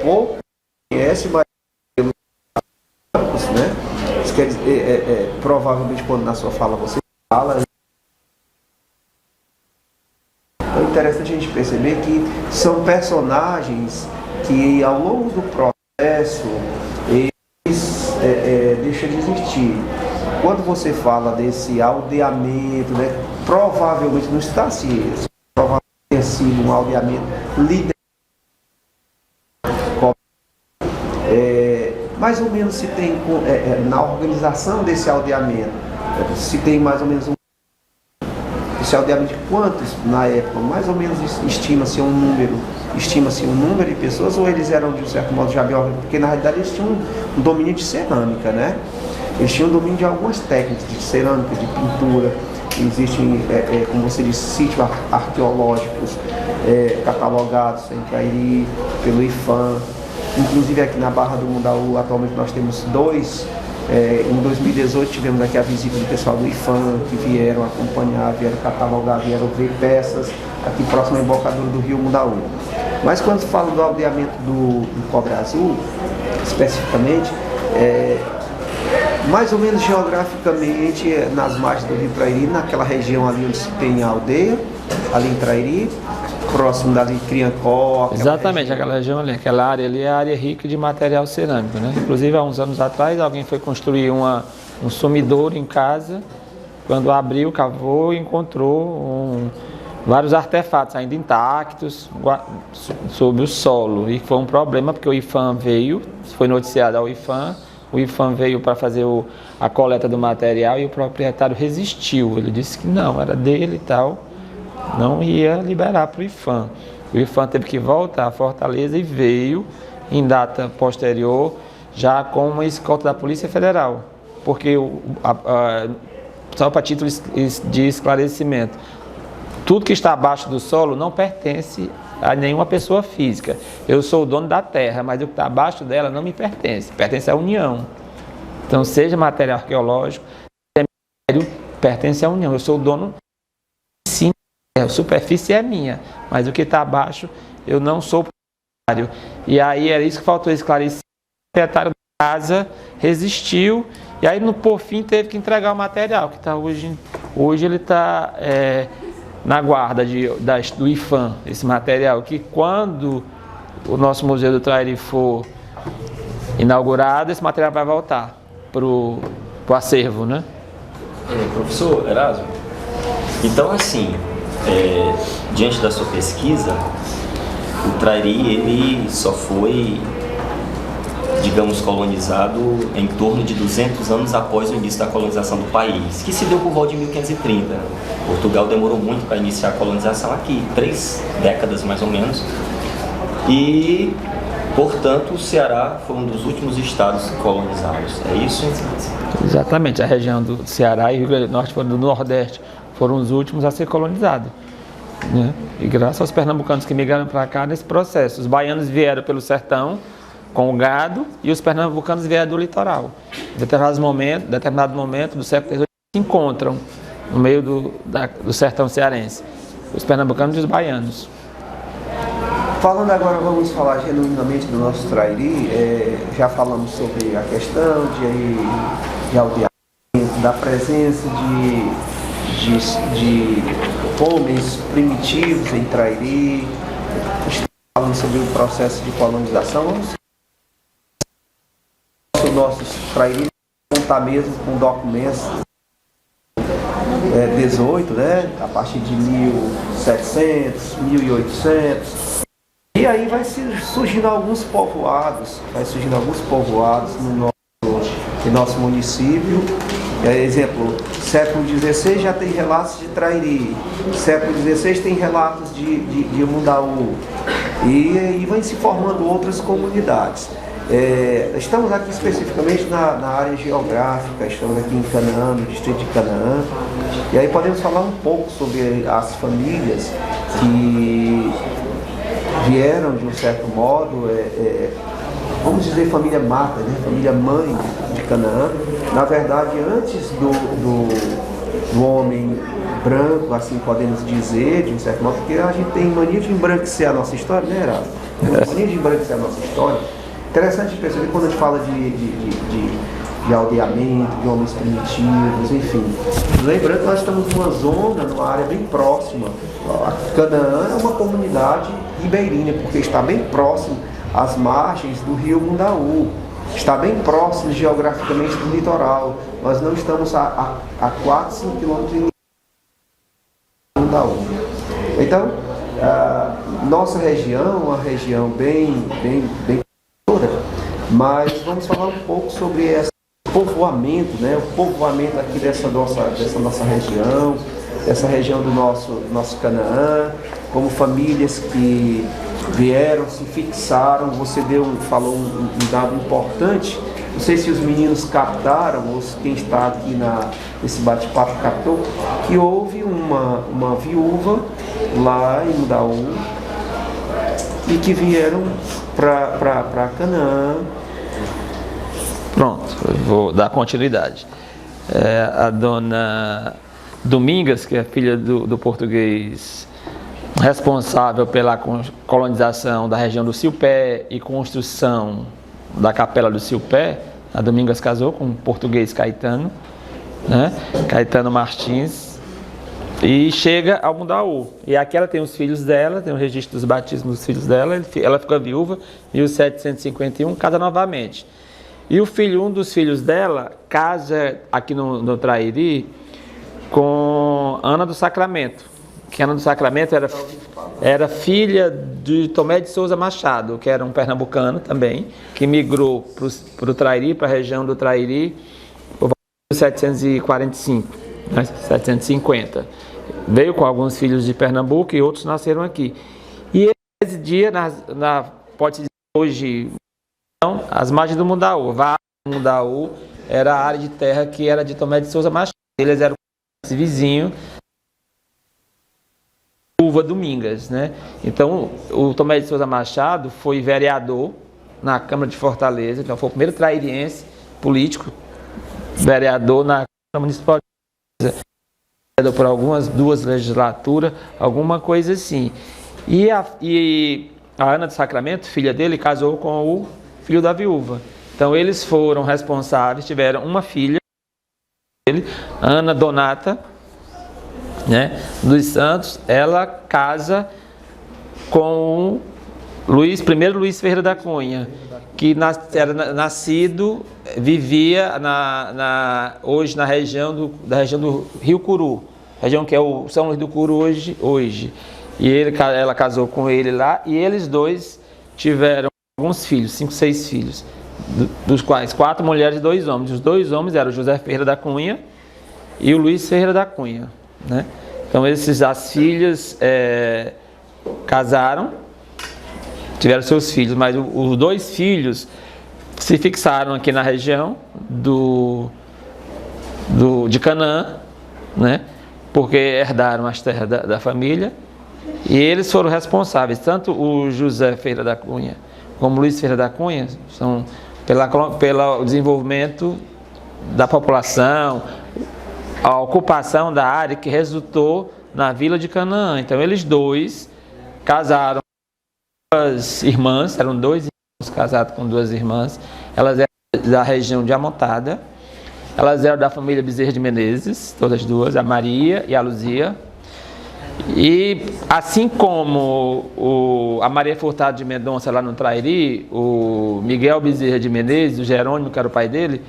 pouco conhece, mas né? Isso quer dizer, provavelmente quando na sua fala você fala. É interessante a gente perceber que são personagens que ao longo do processo eles deixam de existir. Quando você fala desse aldeamento, né, provavelmente não está assim, provavelmente tem sido um aldeamento liderado. Mais ou menos se tem na organização desse aldeamento, se tem mais ou menos esse aldeamento de quantos na época, mais ou menos estima-se um número de pessoas, ou eles eram de um certo modo já bem organizados, porque na realidade eles tinham um domínio de cerâmica, né? Eles tinham domínio de algumas técnicas de cerâmica, de pintura. Existem, como você disse, sítios arqueológicos catalogados em Trairi pelo IFAM. Inclusive aqui na Barra do Mundaú, atualmente nós temos dois. Em 2018 tivemos aqui a visita do pessoal do IFAM, que vieram acompanhar, vieram catalogar, vieram ver peças aqui próximo à embocadura do rio Mundaú. Mas quando se fala do aldeamento do Cobra Azul, especificamente, mais ou menos geograficamente nas margens do rio Trairi, naquela região ali onde se tem a aldeia, ali em Trairi, próximo dali Criancó. Exatamente, aquela região ali, aquela área ali é a área rica de material cerâmico, né? Inclusive há uns anos atrás alguém foi construir um sumidouro em casa, quando abriu, cavou e encontrou vários artefatos ainda intactos sobre o solo, e foi um problema porque o IFAM veio, foi noticiado ao IFAM, o IFAM veio para fazer a coleta do material e o proprietário resistiu, ele disse que não, era dele e tal, não ia liberar para o IFAM. O IFAM teve que voltar à Fortaleza e veio em data posterior já com uma escolta da Polícia Federal, porque só para título de esclarecimento, tudo que está abaixo do solo não pertence a nenhuma pessoa física. Eu sou o dono da terra, mas o que está abaixo dela não me pertence, pertence à União. Então, seja material arqueológico, pertence à União. Eu sou o dono, sim, A superfície é minha, mas o que está abaixo eu não sou proprietário. E aí era isso que faltou esclarecer. O proprietário da casa resistiu e aí por fim teve que entregar o material, que está hoje ele está na guarda do IFAM, esse material, que quando o nosso Museu do Trairi for inaugurado, esse material vai voltar para o acervo, né? Professor Erasmo, então assim, diante da sua pesquisa, o Trairi ele só foi, digamos, colonizado em torno de 200 anos após o início da colonização do país, que se deu por volta de 1530. Portugal demorou muito para iniciar a colonização aqui, 3 décadas mais ou menos, e, portanto, o Ceará foi um dos últimos estados colonizados, é isso? Exatamente, a região do Ceará e Rio Grande do Norte, do Nordeste, foram os últimos a ser colonizados, né? E graças aos pernambucanos que migraram para cá nesse processo. Os baianos vieram pelo sertão com o gado e os pernambucanos vieram do litoral. Em determinado momento do século XVIII se encontram no meio do sertão cearense, os pernambucanos e os baianos. Falando agora, vamos falar genuinamente do nosso Trairi. Já falamos sobre a questão de aldeamento, da presença de homens primitivos em Trairi. Estamos falando sobre o processo de colonização. O nosso Trairi conta mesmo com documentos 18, né? A partir de 1700, 1800. E aí vai surgindo alguns povoados, no nosso município. Exemplo, século XVI já tem relatos de Trairi, século XVI tem relatos de Mundaú, e vai se formando outras comunidades. Estamos aqui especificamente na área geográfica, estamos aqui em Canaã, no distrito de Canaã, e aí podemos falar um pouco sobre as famílias que vieram, de um certo modo, vamos dizer família mata, né? Família mãe de Canaã. Na verdade, antes do homem branco, assim podemos dizer, de um certo modo, porque a gente tem mania de embranquecer a nossa história, né, Erasmo? Tem mania de embranquecer a nossa história. Interessante perceber quando a gente fala de aldeamento, de homens primitivos, enfim. Lembrando que nós estamos numa área bem próxima. Canaã é uma comunidade ribeirinha, porque está bem próximo às margens do rio Mundaú. Está bem próximo geograficamente do litoral. Nós não estamos a 4, 5 quilômetros de Mundaú. Então, nossa região é uma região bem mas vamos falar um pouco sobre esse povoamento, né? O povoamento aqui dessa nossa região, essa região do nosso Canaã, como famílias que vieram, se fixaram. Você falou um dado importante, não sei se os meninos captaram, ou quem está aqui nesse bate-papo captou, que houve uma viúva lá em Mundaú e que vieram para Canaã. Pronto, eu vou dar continuidade. A dona Domingas, que é filha do português responsável pela colonização da região do Silpé e construção da capela do Silpé, a Domingas casou com o português Caetano, né? Caetano Martins, e chega ao Mundaú. E aqui ela tem os filhos dela, tem o registro dos batismos dos filhos dela. Ela fica viúva, 1751, casa novamente. E um dos filhos dela casa aqui no Trairi com Ana do Sacramento. Que Ana do Sacramento era filha de Tomé de Souza Machado, que era um pernambucano também, que migrou para o Trairi, para a região do Trairi, por volta de 1745, né, 750. Veio com alguns filhos de Pernambuco e outros nasceram aqui. E esse dia, pode dizer hoje, as margens do Mundaú. Mundaú era a área de terra que era de Tomé de Souza Machado. Eles eram vizinhos Uva Domingas, né? Então, o Tomé de Souza Machado foi vereador na Câmara de Fortaleza. Então, foi o primeiro trairiense político, vereador na Câmara Municipal de Fortaleza. por algumas 2 legislaturas, alguma coisa assim. E a Ana do Sacramento, filha dele, casou com o filho da viúva. Então eles foram responsáveis, tiveram uma filha, Ana Donata, né, dos Santos. Ela casa com primeiro Luiz Ferreira da Cunha, que era nascido, vivia hoje na região da região do Rio Curu, região que é o São Luís do Curu hoje. E ela casou com ele lá, e eles dois tiveram alguns filhos, 5, 6 filhos, dos quais 4 mulheres e 2 homens. Os 2 homens eram o José Ferreira da Cunha e o Luiz Ferreira da Cunha, né? Então as filhas casaram, tiveram seus filhos, mas os 2 filhos se fixaram aqui na região de Canaã, né? Porque herdaram as terras da família, e eles foram responsáveis, tanto o José Ferreira da Cunha como o Luiz Ferreira da Cunha, são pelo desenvolvimento da população, a ocupação da área que resultou na vila de Canaã. Então eles 2 casaram com 2 irmãs, eram 2 irmãos casados com 2 irmãs, elas eram da região de Amontada, elas eram da família Bezerra de Menezes, todas 2, a Maria e a Luzia. E assim como a Maria Furtado de Mendonça lá no Trairi, o Miguel Bezerra de Menezes, o Jerônimo, que era o pai dele,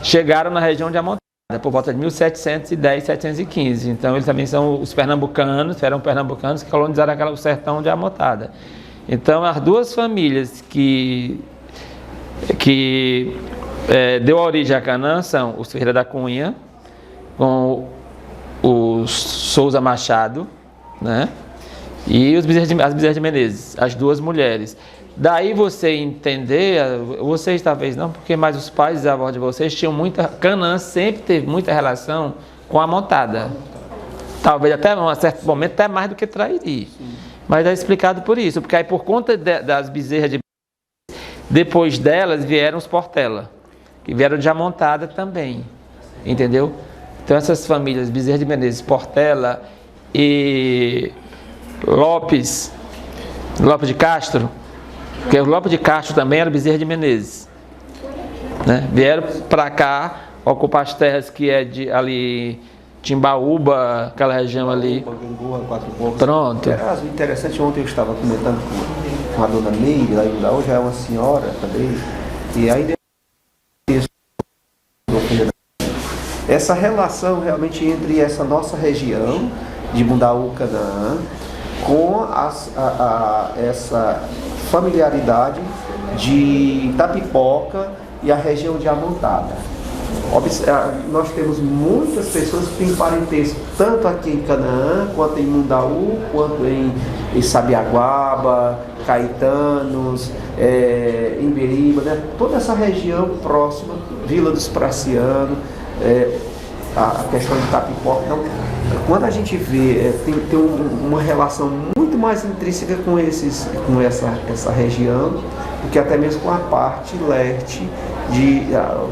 chegaram na região de Amontada por volta de 1710, 715. Então eles também são os pernambucanos, eram pernambucanos que colonizaram o sertão de Amontada. Então as 2 famílias que deu origem a Canaã são os Ferreira da Cunha, com o Souza Machado, né? E as Bezerra de Menezes, as 2 mulheres. Daí você entender, vocês talvez não, porque mais os pais e avós de vocês tinham Canaã sempre teve muita relação com a Amontada. Talvez até um certo momento até mais do que Trairi. Mas é explicado por isso, porque aí por conta das Bezerra de Menezes, depois delas vieram os Portela, que vieram de Amontada também, entendeu? Então essas famílias, Bezerra de Menezes, Portela e Lopes de Castro, porque o Lopes de Castro também era Bezerra de Menezes, né? Vieram para cá ocupar as terras que é de ali Timbaúba, aquela região ali. Pronto. O interessante, ontem eu estava comentando com a dona Meire, lá em Mundaú, já é uma senhora também, e aí essa relação realmente entre essa nossa região de Mundaú, Canaã, com essa familiaridade de Itapipoca e a região de Amontada. Nós temos muitas pessoas que têm parentesco tanto aqui em Canaã, quanto em Mundaú, quanto em Sabiaguaba, Caetanos, em Beriba, né? Toda essa região próxima, Vila dos Pracianos, a questão de Itapipoca. Então, quando a gente vê, tem uma relação muito mais intrínseca com essa região, do que até mesmo com a parte leste,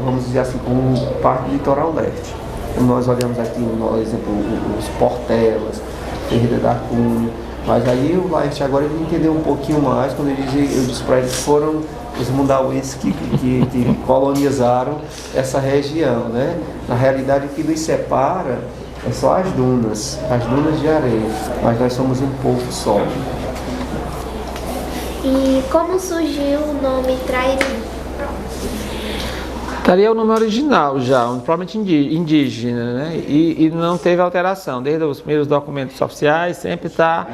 vamos dizer assim, com a parte do litoral leste. Quando nós olhamos aqui, por exemplo, os Portelas, Ferreira da Cunha, mas aí o Laerte agora ele entendeu um pouquinho mais, quando eu disse para ele que foram os mundauenses que colonizaram essa região, né? Na realidade, o que nos separa é só as dunas de areia, mas nós somos um povo só. E como surgiu o nome Trairi? Trairi é o nome original já, provavelmente indígena, né? E não teve alteração. Desde os primeiros documentos oficiais sempre está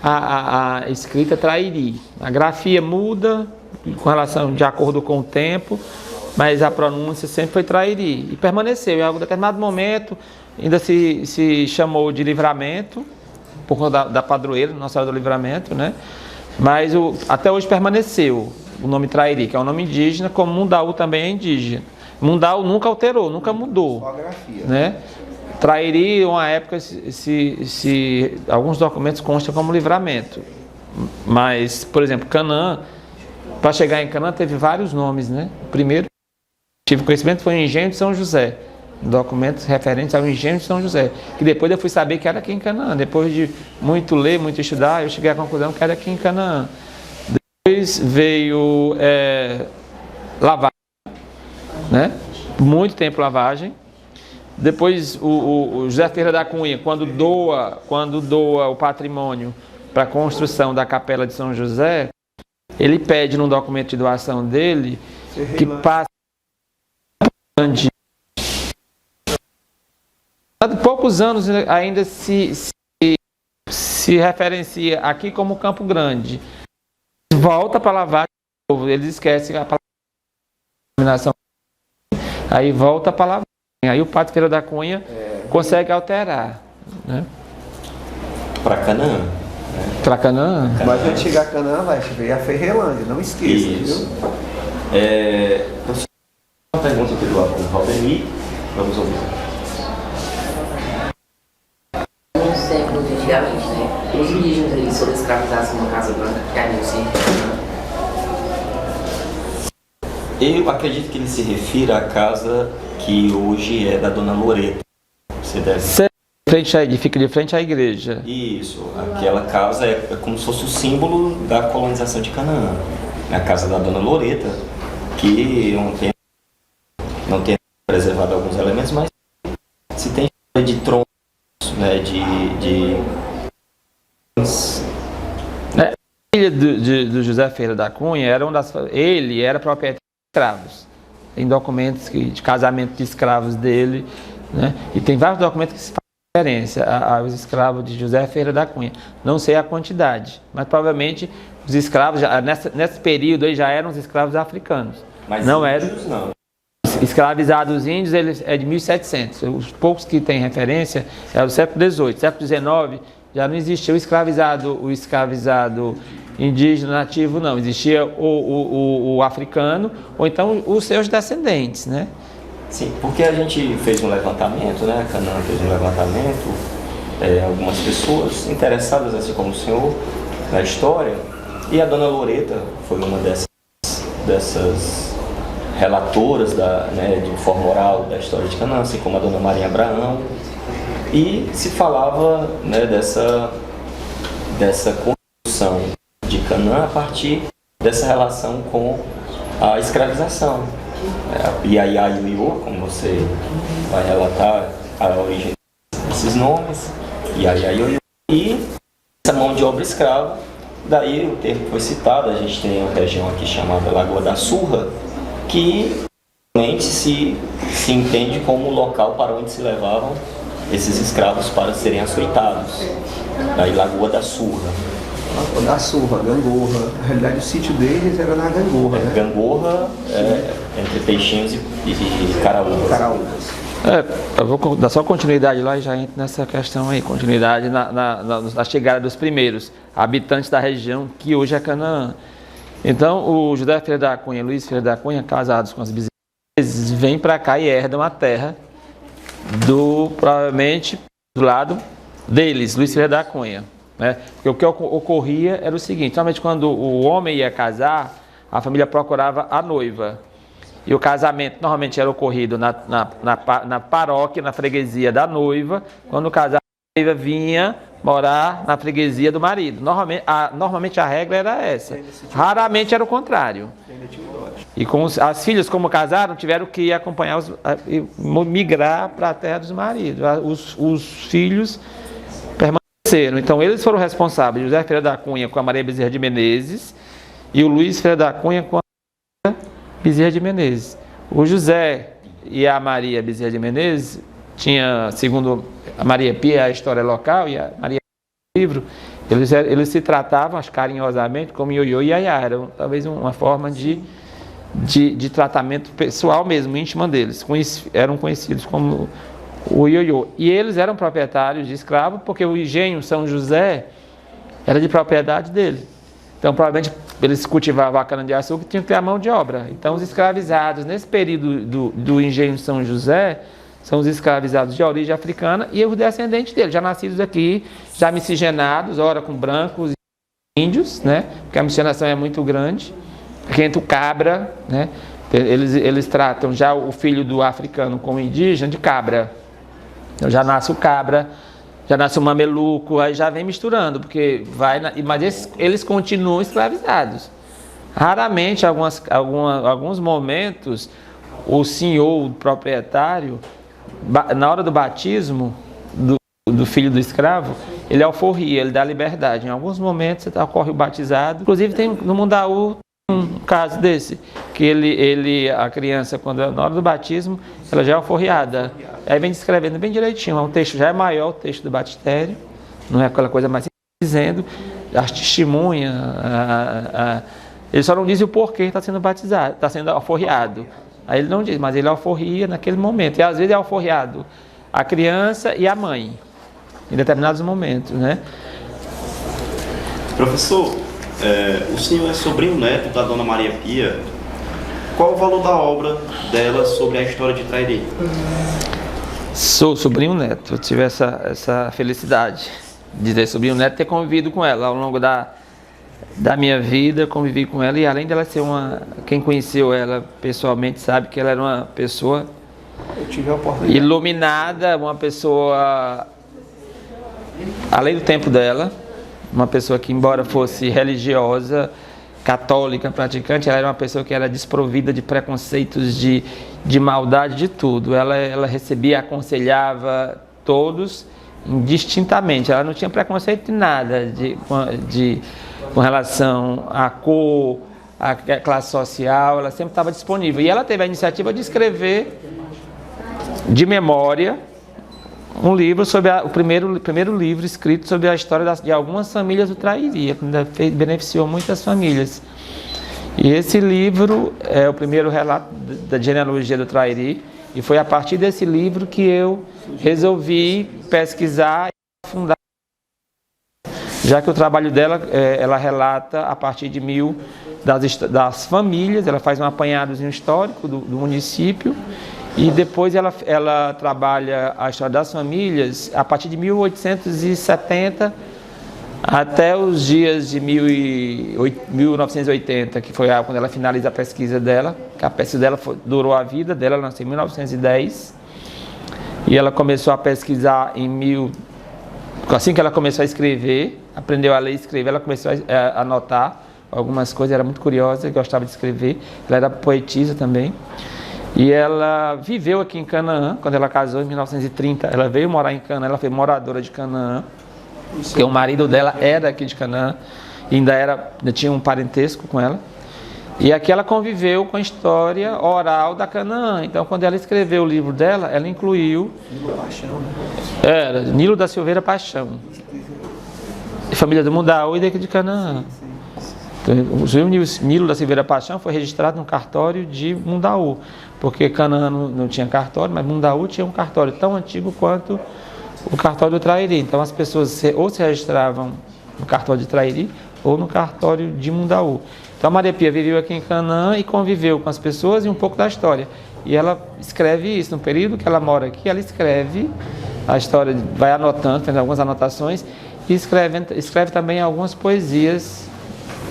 a escrita Trairi. A grafia muda com relação de acordo com o tempo, mas a pronúncia sempre foi Trairi. E permaneceu. Em algum determinado momento ainda se chamou de Livramento, por conta da padroeira, Nossa Senhora do Livramento, né? Mas até hoje permaneceu o nome Trairi, que é um nome indígena, como Mundaú também é indígena. Mundaú nunca alterou, nunca mudou. Só a grafia. Né? Trairi, uma época, alguns documentos constam como Livramento. Mas, por exemplo, Canaã, para chegar em Canaã teve vários nomes, né? O primeiro que tive conhecimento foi o Engenho de São José, documentos referentes ao engenho de São José, que depois eu fui saber que era aqui em Canaã. Depois de muito ler, muito estudar, eu cheguei à conclusão que era aqui em Canaã. Depois veio lavagem, né? Muito tempo lavagem. Depois o José Ferreira da Cunha, quando doa o patrimônio para a construção da Capela de São José, ele pede num documento de doação dele que passe poucos anos ainda se referencia aqui como Campo Grande. Volta para lavagem, eles esquecem a denominação, aí volta para lavagem. Aí o Padre Ferreira da Cunha consegue alterar, né? Para Canaã. Para Canaã. Mas antes de chegar a Canaã, vai ver a Ferrelândia, não esqueça, Isso. viu? Uma pergunta aqui do Valdemir, vamos ouvir. Nos séculos de antigamente, né? Os indígenas eles foram escravizados numa Casa Branca, que é no centro. Eu acredito que ele se refira à casa que hoje é da Dona Loreta. Você deve... Fica de frente à igreja. Isso, aquela casa é como se fosse o símbolo da colonização de Canaã. A casa da Dona Loreta, que não tem preservado alguns elementos, mas se tem de troncos, né, A filha do José Ferreira da Cunha ele era proprietário de escravos. Tem documentos de casamento de escravos dele, né? E tem vários documentos que se fazem referência aos escravos de José Ferreira da Cunha. Não sei a quantidade, mas provavelmente os escravos, nesse período aí, já eram os escravos africanos. Mas não índios, eram. não. Escravizados índios, eles é de 1700. Os poucos que têm referência é do século XVIII. Século XIX já não existia o escravizado indígena nativo, não. Existia o africano ou então os seus descendentes, né? Sim, porque a gente fez um levantamento, né? A Canaã fez um levantamento, algumas pessoas interessadas, assim como o senhor, na história, e a Dona Loreta foi uma dessas relatoras de forma oral da história de Canaã, assim como a Dona Maria Abraão, e se falava, né, dessa construção de Canaã a partir dessa relação com a escravização. E a Iaiuiô, como você vai relatar a origem desses nomes, e a Iaiuiô, e essa mão de obra escrava, daí o termo foi citado, a gente tem uma região aqui chamada Lagoa da Surra, que realmente se entende como o local para onde se levavam esses escravos para serem açoitados. Daí Lagoa da Surra. Lagoa da Surra, Gangorra. Na realidade o sítio deles era na Gangorra, né? Gangorra, entre Peixinhos e Caraúbas. Caraúbas. Eu vou dar só continuidade lá e já entro nessa questão aí. Continuidade na chegada dos primeiros habitantes da região que hoje é Canaã. Então, o José Ferreira da Cunha e Luiz Ferreira da Cunha, casados com as Bezerras, vêm para cá e herdam a terra provavelmente do lado deles, Luiz Ferreira da Cunha, né? Porque o que ocorria era o seguinte: normalmente quando o homem ia casar, a família procurava a noiva. E o casamento normalmente era ocorrido na paróquia, na freguesia da noiva. Quando o casado, a noiva vinha morar na freguesia do marido. Normalmente a regra era essa. Raramente era o contrário. E com as filhas, como casaram, tiveram que acompanhar, migrar para a terra dos maridos. Os filhos permaneceram. Então eles foram responsáveis. José Ferreira da Cunha com a Maria Bezerra de Menezes e o Luiz Ferreira da Cunha com a Bezerra de Menezes. O José e a Maria Bezerra de Menezes tinha, segundo a Maria Pia, a história local, e a Maria Pia, o livro, eles se tratavam carinhosamente como ioiô e iaiá. Era talvez uma forma de tratamento pessoal mesmo, íntima deles. Eram conhecidos como o ioiô. E eles eram proprietários de escravos, porque o engenho São José era de propriedade dele. Então, provavelmente, eles cultivavam a cana-de-açúcar e tinham que ter a mão de obra. Então, os escravizados, nesse período do engenho São José, são os escravizados de origem africana e os descendentes deles, já nascidos aqui, já miscigenados, ora com brancos e índios, né? Porque a miscigenação é muito grande. Aqui entra o cabra, né? Eles tratam já o filho do africano como indígena de cabra. Então já nasce o cabra, já nasce o mameluco, aí já vem misturando, porque mas eles continuam escravizados. Raramente, alguns momentos, o senhor, o proprietário, na hora do batismo do filho do escravo, ele alforria, ele dá liberdade. Em alguns momentos ocorre o batizado. Inclusive tem no Mundaú um caso desse, que a criança, na hora do batismo, ela já é alforriada. Aí vem descrevendo bem direitinho, um texto já é maior, o texto do batistério, não é aquela coisa mais dizendo, as testemunhas, ele só não diz o porquê está sendo batizado, está sendo alforriado. Aí ele não diz, mas ele alforria naquele momento. E às vezes é alforriado a criança e a mãe, em determinados momentos, né? Professor, o senhor é sobrinho neto da Dona Maria Pia. Qual o valor da obra dela sobre a história de Trairi? Sou sobrinho neto, eu tive essa felicidade de ser sobrinho neto e ter convivido com ela ao longo da minha vida, convivi com ela, e além dela ser quem conheceu ela pessoalmente sabe que ela era uma pessoa iluminada, uma pessoa além do tempo dela, uma pessoa que, embora fosse religiosa, católica, praticante, ela era uma pessoa que era desprovida de preconceitos, de maldade, de tudo. Ela recebia, aconselhava todos indistintamente, ela não tinha preconceito de nada, com relação à cor, à classe social, ela sempre estava disponível. E ela teve a iniciativa de escrever de memória um livro sobre o primeiro livro escrito sobre a história de algumas famílias do Trairi, que beneficiou muitas famílias. E esse livro é o primeiro relato da genealogia do Trairi, e foi a partir desse livro que eu resolvi pesquisar e fundar, já que o trabalho dela, ela relata a partir de das famílias, ela faz um apanhadozinho histórico do município, e depois ela trabalha a história das famílias a partir de 1870 até os dias de 1980, que foi quando ela finaliza a pesquisa dela. A pesquisa dela durou a vida dela, ela nasceu em 1910, e ela começou a pesquisar assim que ela começou a escrever, aprendeu a ler e escrever, ela começou a anotar algumas coisas, era muito curiosa, gostava de escrever, ela era poetisa também. E ela viveu aqui em Canaã, quando ela casou em 1930, ela veio morar em Canaã, ela foi moradora de Canaã, porque o marido dela era aqui de Canaã, e ainda tinha um parentesco com ela. E aqui ela conviveu com a história oral da Canaã. Então, quando ela escreveu o livro dela, ela incluiu... Era Nilo da Silveira Paixão, família do Mundaú e daqui de Canaã. Então, o Nilo da Silveira Paixão foi registrado no cartório de Mundaú, porque Canaã não tinha cartório, mas Mundaú tinha um cartório tão antigo quanto o cartório do Trairi. Então as pessoas ou se registravam no cartório de Trairi ou no cartório de Mundaú. Então a Maria Pia viveu aqui em Canaã e conviveu com as pessoas e um pouco da história. E ela escreve isso, no período que ela mora aqui, ela escreve a história, vai anotando, fazendo algumas anotações, e escreve também algumas poesias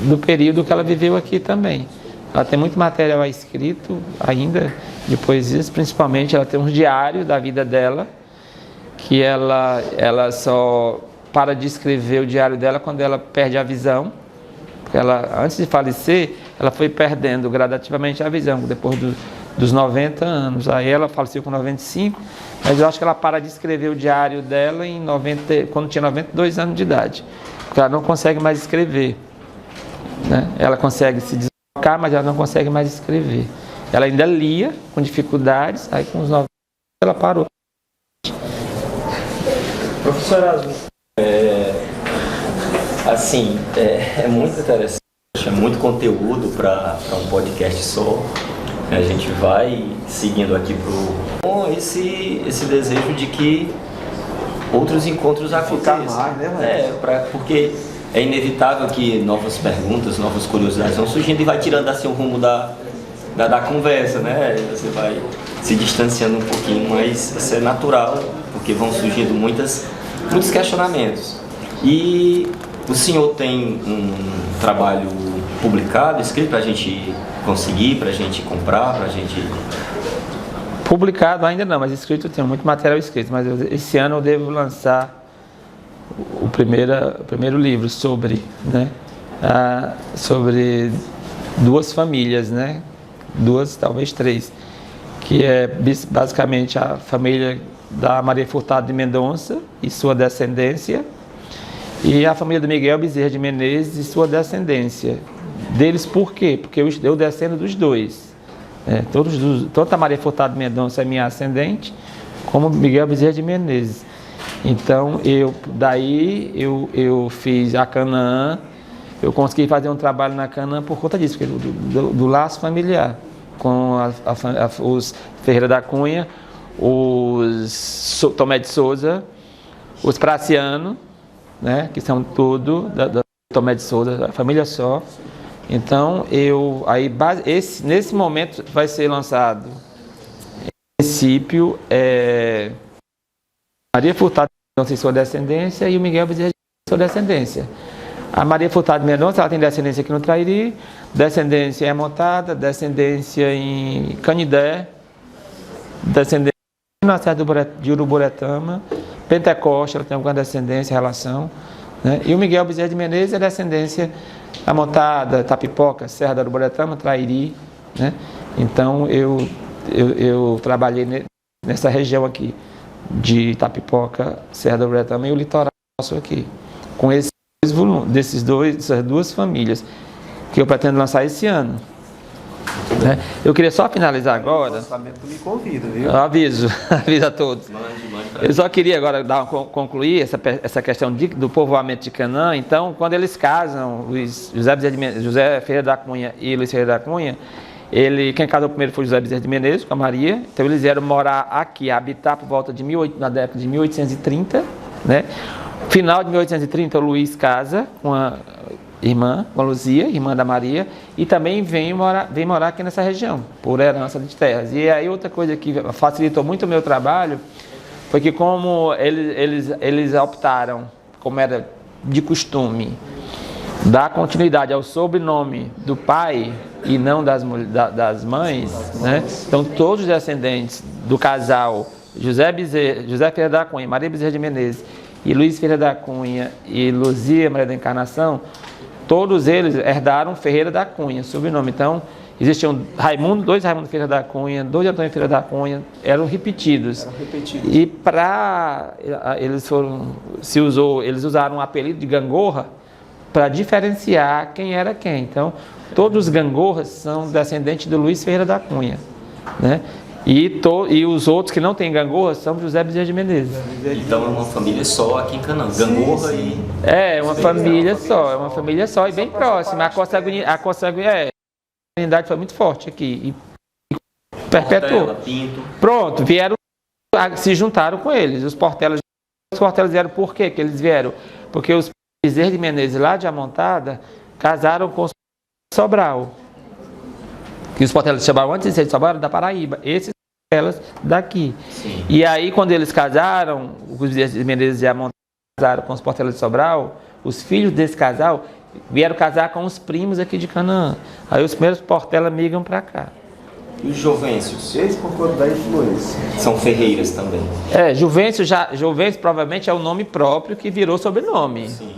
do período que ela viveu aqui também. Ela tem muito material escrito ainda, de poesias, principalmente ela tem um diário da vida dela, que ela só para de escrever o diário dela quando ela perde a visão. Porque antes de falecer, ela foi perdendo gradativamente a visão, depois dos 90 anos. Aí ela faleceu com 95, mas eu acho que ela para de escrever o diário dela quando tinha 92 anos de idade, porque ela não consegue mais escrever. Né? Ela consegue se deslocar, mas ela não consegue mais escrever. Ela ainda lia com dificuldades, aí com os 90 ela parou. Professor Erasmo, é muito interessante, é muito conteúdo para um podcast só. A gente vai seguindo aqui com esse desejo de que outros encontros aconteçam. Mais, né, porque é inevitável que novas perguntas, novas curiosidades vão surgindo e vai tirando assim o rumo da conversa, né? Você vai se distanciando um pouquinho, mas isso é natural, porque vão surgindo muitos questionamentos. E o senhor tem um trabalho publicado, escrito para a gente conseguir, para a gente comprar, para a gente... Publicado ainda não, mas escrito tem muito material escrito. Mas esse ano eu devo lançar o primeiro livro sobre, né, sobre duas famílias, né, duas, talvez três, que é basicamente a família da Maria Furtado de Mendonça e sua descendência, e a família do Miguel Bezerra de Menezes e sua descendência. Deles por quê? Porque eu descendo dos dois. Tanto a Maria Furtado de Mendonça é minha ascendente, como Miguel Bezerra de Menezes. Então, eu fiz a Canaã, eu consegui fazer um trabalho na Canaã por conta disso, do laço familiar, com os Ferreira da Cunha, os Tomé de Souza, os Praciano, né, que são tudo da Tomé de Souza, a família só. Então, nesse momento vai ser lançado, em princípio, Maria Furtado de Mendonça e sua descendência e o Miguel Bezerra de sua descendência. A Maria Furtado de Mendonça, ela tem descendência aqui no Trairi, descendência em Amontada, descendência em Canidé, descendência na Serra de Uruburetama, Pentecoste, ela tem alguma descendência, relação, né? E o Miguel Bezerra de Menezes é descendência Amontada, Tapipoca, Serra da Uruburetama, Trairi, né? Então eu trabalhei nessa região aqui de Tapipoca, Serra da Uruburetama e o litoral nosso aqui, com esses volumes, dessas duas famílias que eu pretendo lançar esse ano. Né? Eu queria só finalizar agora. O lançamento me convida, viu? Eu aviso a todos. Eu só queria agora concluir essa questão do povoamento de Canaã. Então, quando eles casam, José Ferreira da Cunha e Luiz Ferreira da Cunha, quem casou primeiro foi José Bezerra de Menezes com a Maria. Então, eles vieram morar aqui, habitar por volta na década de 1830, né? Final de 1830, o Luiz casa com a irmã, com a Luzia, irmã da Maria, e também vem morar aqui nessa região, por herança de terras. E aí outra coisa que facilitou muito o meu trabalho foi que, como eles optaram, como era de costume, dar continuidade ao sobrenome do pai e não das mães, né? Então todos os descendentes do casal José Ferreira da Cunha, Maria Bezerra de Menezes e Luiz Ferreira da Cunha e Luzia Maria da Encarnação, todos eles herdaram Ferreira da Cunha, sobrenome. Então, existiam dois Raimundo Ferreira da Cunha, dois Antônio Ferreira da Cunha, eram repetidos. E eles usaram o apelido de gangorra para diferenciar quem era quem. Então, todos os gangorras são descendentes do Luiz Ferreira da Cunha, né? E os outros que não têm gangorra são José Bezerra de Menezes. Então é uma família só aqui em Canaã, gangorra e... É uma família só e bem próxima. A consanguinidade foi muito forte aqui e perpetuou. Pronto, se juntaram com eles. Os Portelas vieram por quê que eles vieram? Porque os Bezerra de Menezes lá de Amontada casaram com os Sobral. Que os Portelas chamavam antes de ser de Sobral da Paraíba. Esses Portelas daqui. Sim. E aí, quando eles casaram, os Bezerra de Menezes de Amontada casaram com os Portelas de Sobral, os filhos desse casal vieram casar com os primos aqui de Canaã. Aí os primeiros Portelas migram para cá. E os Jovéncios? Eles por conta da influência. São Ferreiras também. Jovéncio provavelmente é o nome próprio que virou sobrenome. Sim.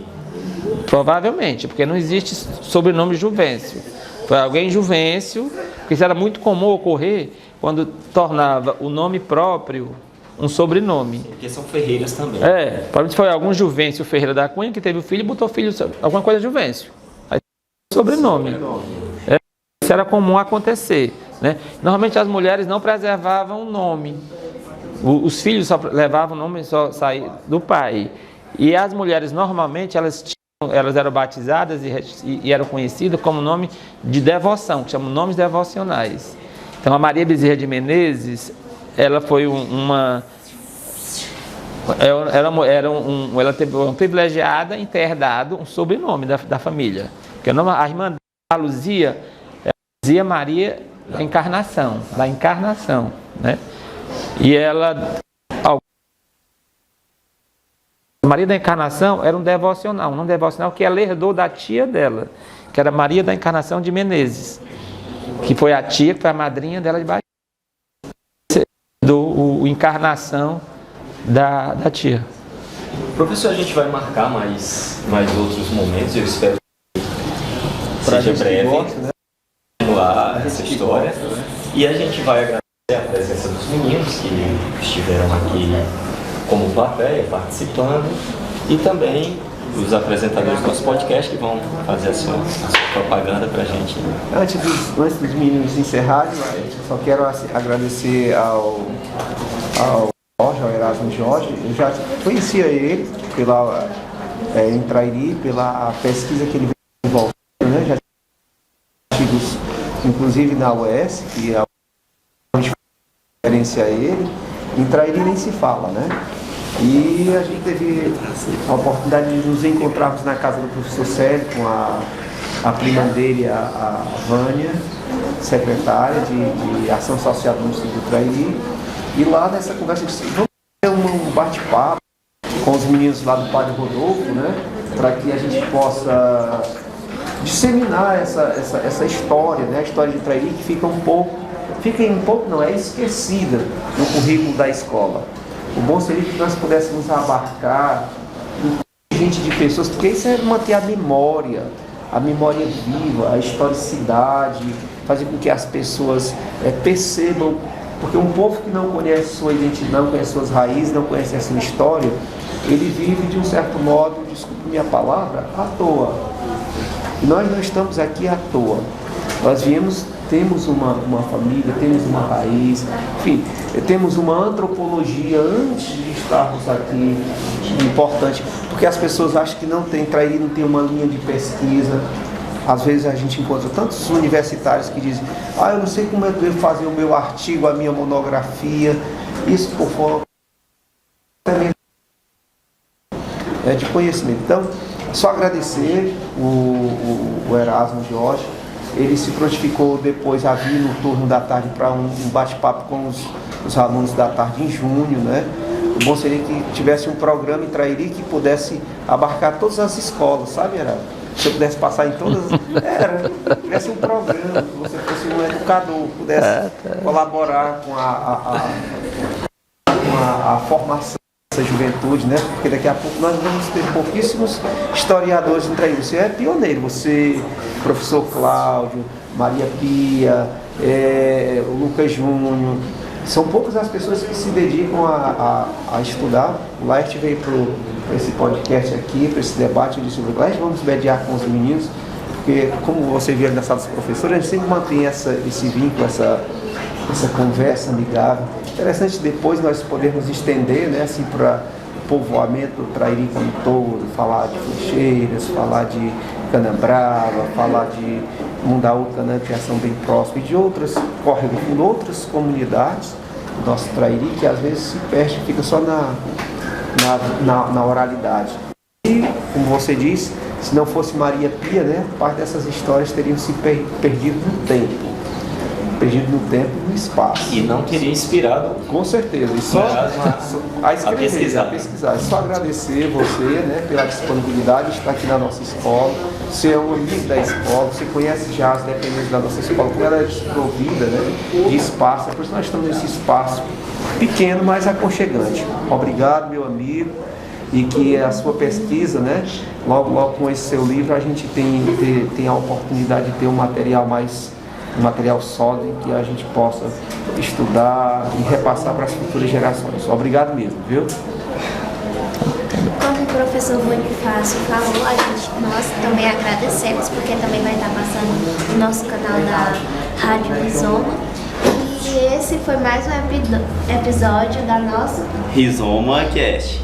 Provavelmente, porque não existe sobrenome Juvéncio. Foi alguém Juvéncio, porque isso era muito comum ocorrer quando tornava o nome próprio um sobrenome. Porque são Ferreiras também. Provavelmente foi algum Juvéncio Ferreira da Cunha que teve o filho e botou filho, alguma coisa Juvéncio. Aí sobrenome. Isso era comum acontecer, né? Normalmente as mulheres não preservavam o nome. Os filhos só levavam o nome só sair do pai. E as mulheres normalmente elas eram batizadas e eram conhecidas como nome de devoção, que chamam nomes devocionais. Então a Maria Bezerra de Menezes, ela foi ela teve uma privilegiada em ter herdado um sobrenome da família. Porque a irmã da Luzia é Luzia Maria da Encarnação, né? E ela Maria da Encarnação era um devocional que ela herdou da tia dela, que era Maria da Encarnação de Menezes, que foi a tia, que foi a madrinha dela de baixo. O Encarnação da tia. Professor, a gente vai marcar mais outros momentos, eu espero que seja breve, continuar essa história. E a gente vai agradecer a presença dos meninos que estiveram aqui como plateia, participando, e também os apresentadores do nosso podcast que vão fazer a sua propaganda para a gente. Antes dos meninos encerrarem, eu só quero agradecer ao Erasmo Jorge. Eu já conhecia ele em Trairi, pela pesquisa que ele desenvolveu, né? Já tinha artigos, inclusive na UES, que é onde referência a ele. Em Trairi nem se fala, né? E a gente teve a oportunidade de nos encontrarmos na casa do professor Célio com a prima dele, a Vânia, secretária de Ação Social do município do Trairi. E lá nessa conversa, a gente disse, vamos ter um bate-papo com os meninos lá do Padre Rodolfo, né? Para que a gente possa disseminar essa história, né? A história de Trairi que é esquecida no currículo da escola. O bom seria que nós pudéssemos abarcar um conjunto de pessoas, porque isso é manter a memória viva, a historicidade, fazer com que as pessoas percebam, porque um povo que não conhece sua identidade, não conhece suas raízes, não conhece a sua história, ele vive de um certo modo, desculpe minha palavra, à toa. E nós não estamos aqui à toa. Nós temos uma família, temos uma raiz, enfim, temos uma antropologia antes de estarmos aqui, importante, porque as pessoas acham que não tem uma linha de pesquisa. Às vezes a gente encontra tantos universitários que dizem, eu não sei como eu devo fazer o meu artigo, a minha monografia, isso por fora de conhecimento. Então, só agradecer o Erasmo Jorge. Ele se prontificou depois a vir no turno da tarde para um bate-papo com os alunos da tarde em junho, né? O bom seria que tivesse um programa em Trairi que pudesse abarcar todas as escolas, sabe, Erasmo? Se eu pudesse passar em todas, tivesse um programa, que você fosse um educador, pudesse colaborar com a formação dessa juventude, né? Porque daqui a pouco nós vamos ter pouquíssimos historiadores em Trairi. Você é pioneiro, você, professor Cláudio, Maria Pia, o Lucas Júnior, são poucas as pessoas que se dedicam a estudar. O Laerte veio para esse podcast aqui, para esse debate, eu disse, Laerte, vamos mediar com os meninos, porque como você viu na sala dos professores, a gente sempre mantém esse vínculo, essa conversa amigável. Interessante depois nós podermos estender, né, assim, para o povoamento do Trairi como todo, falar de Flecheiras, falar de Canabrava, falar de Mundaúca, que são bem próximos, e de outras comunidades do nosso Trairi, que às vezes se perde, fica só na oralidade. E, como você disse, se não fosse Maria Pia, né, parte dessas histórias teriam se perdido no tempo. Perdido no tempo e no espaço. E não teria inspirado. Com certeza. E só a pesquisar. É só agradecer você, né, pela disponibilidade de estar aqui na nossa escola. Você é um amigo da escola, você conhece já as dependências da nossa escola, como ela é desprovida, né, de espaço. É por isso que nós estamos nesse espaço pequeno, mas aconchegante. Obrigado, meu amigo. E que a sua pesquisa, né, logo com esse seu livro, a gente tem a oportunidade de ter um material sólido em que a gente possa estudar e repassar para as futuras gerações. Obrigado mesmo, viu? Como o professor Bonifácio falou, nós também agradecemos, porque também vai estar passando no nosso canal da Rádio Rizoma. E esse foi mais um episódio da nossa Rizoma Cast.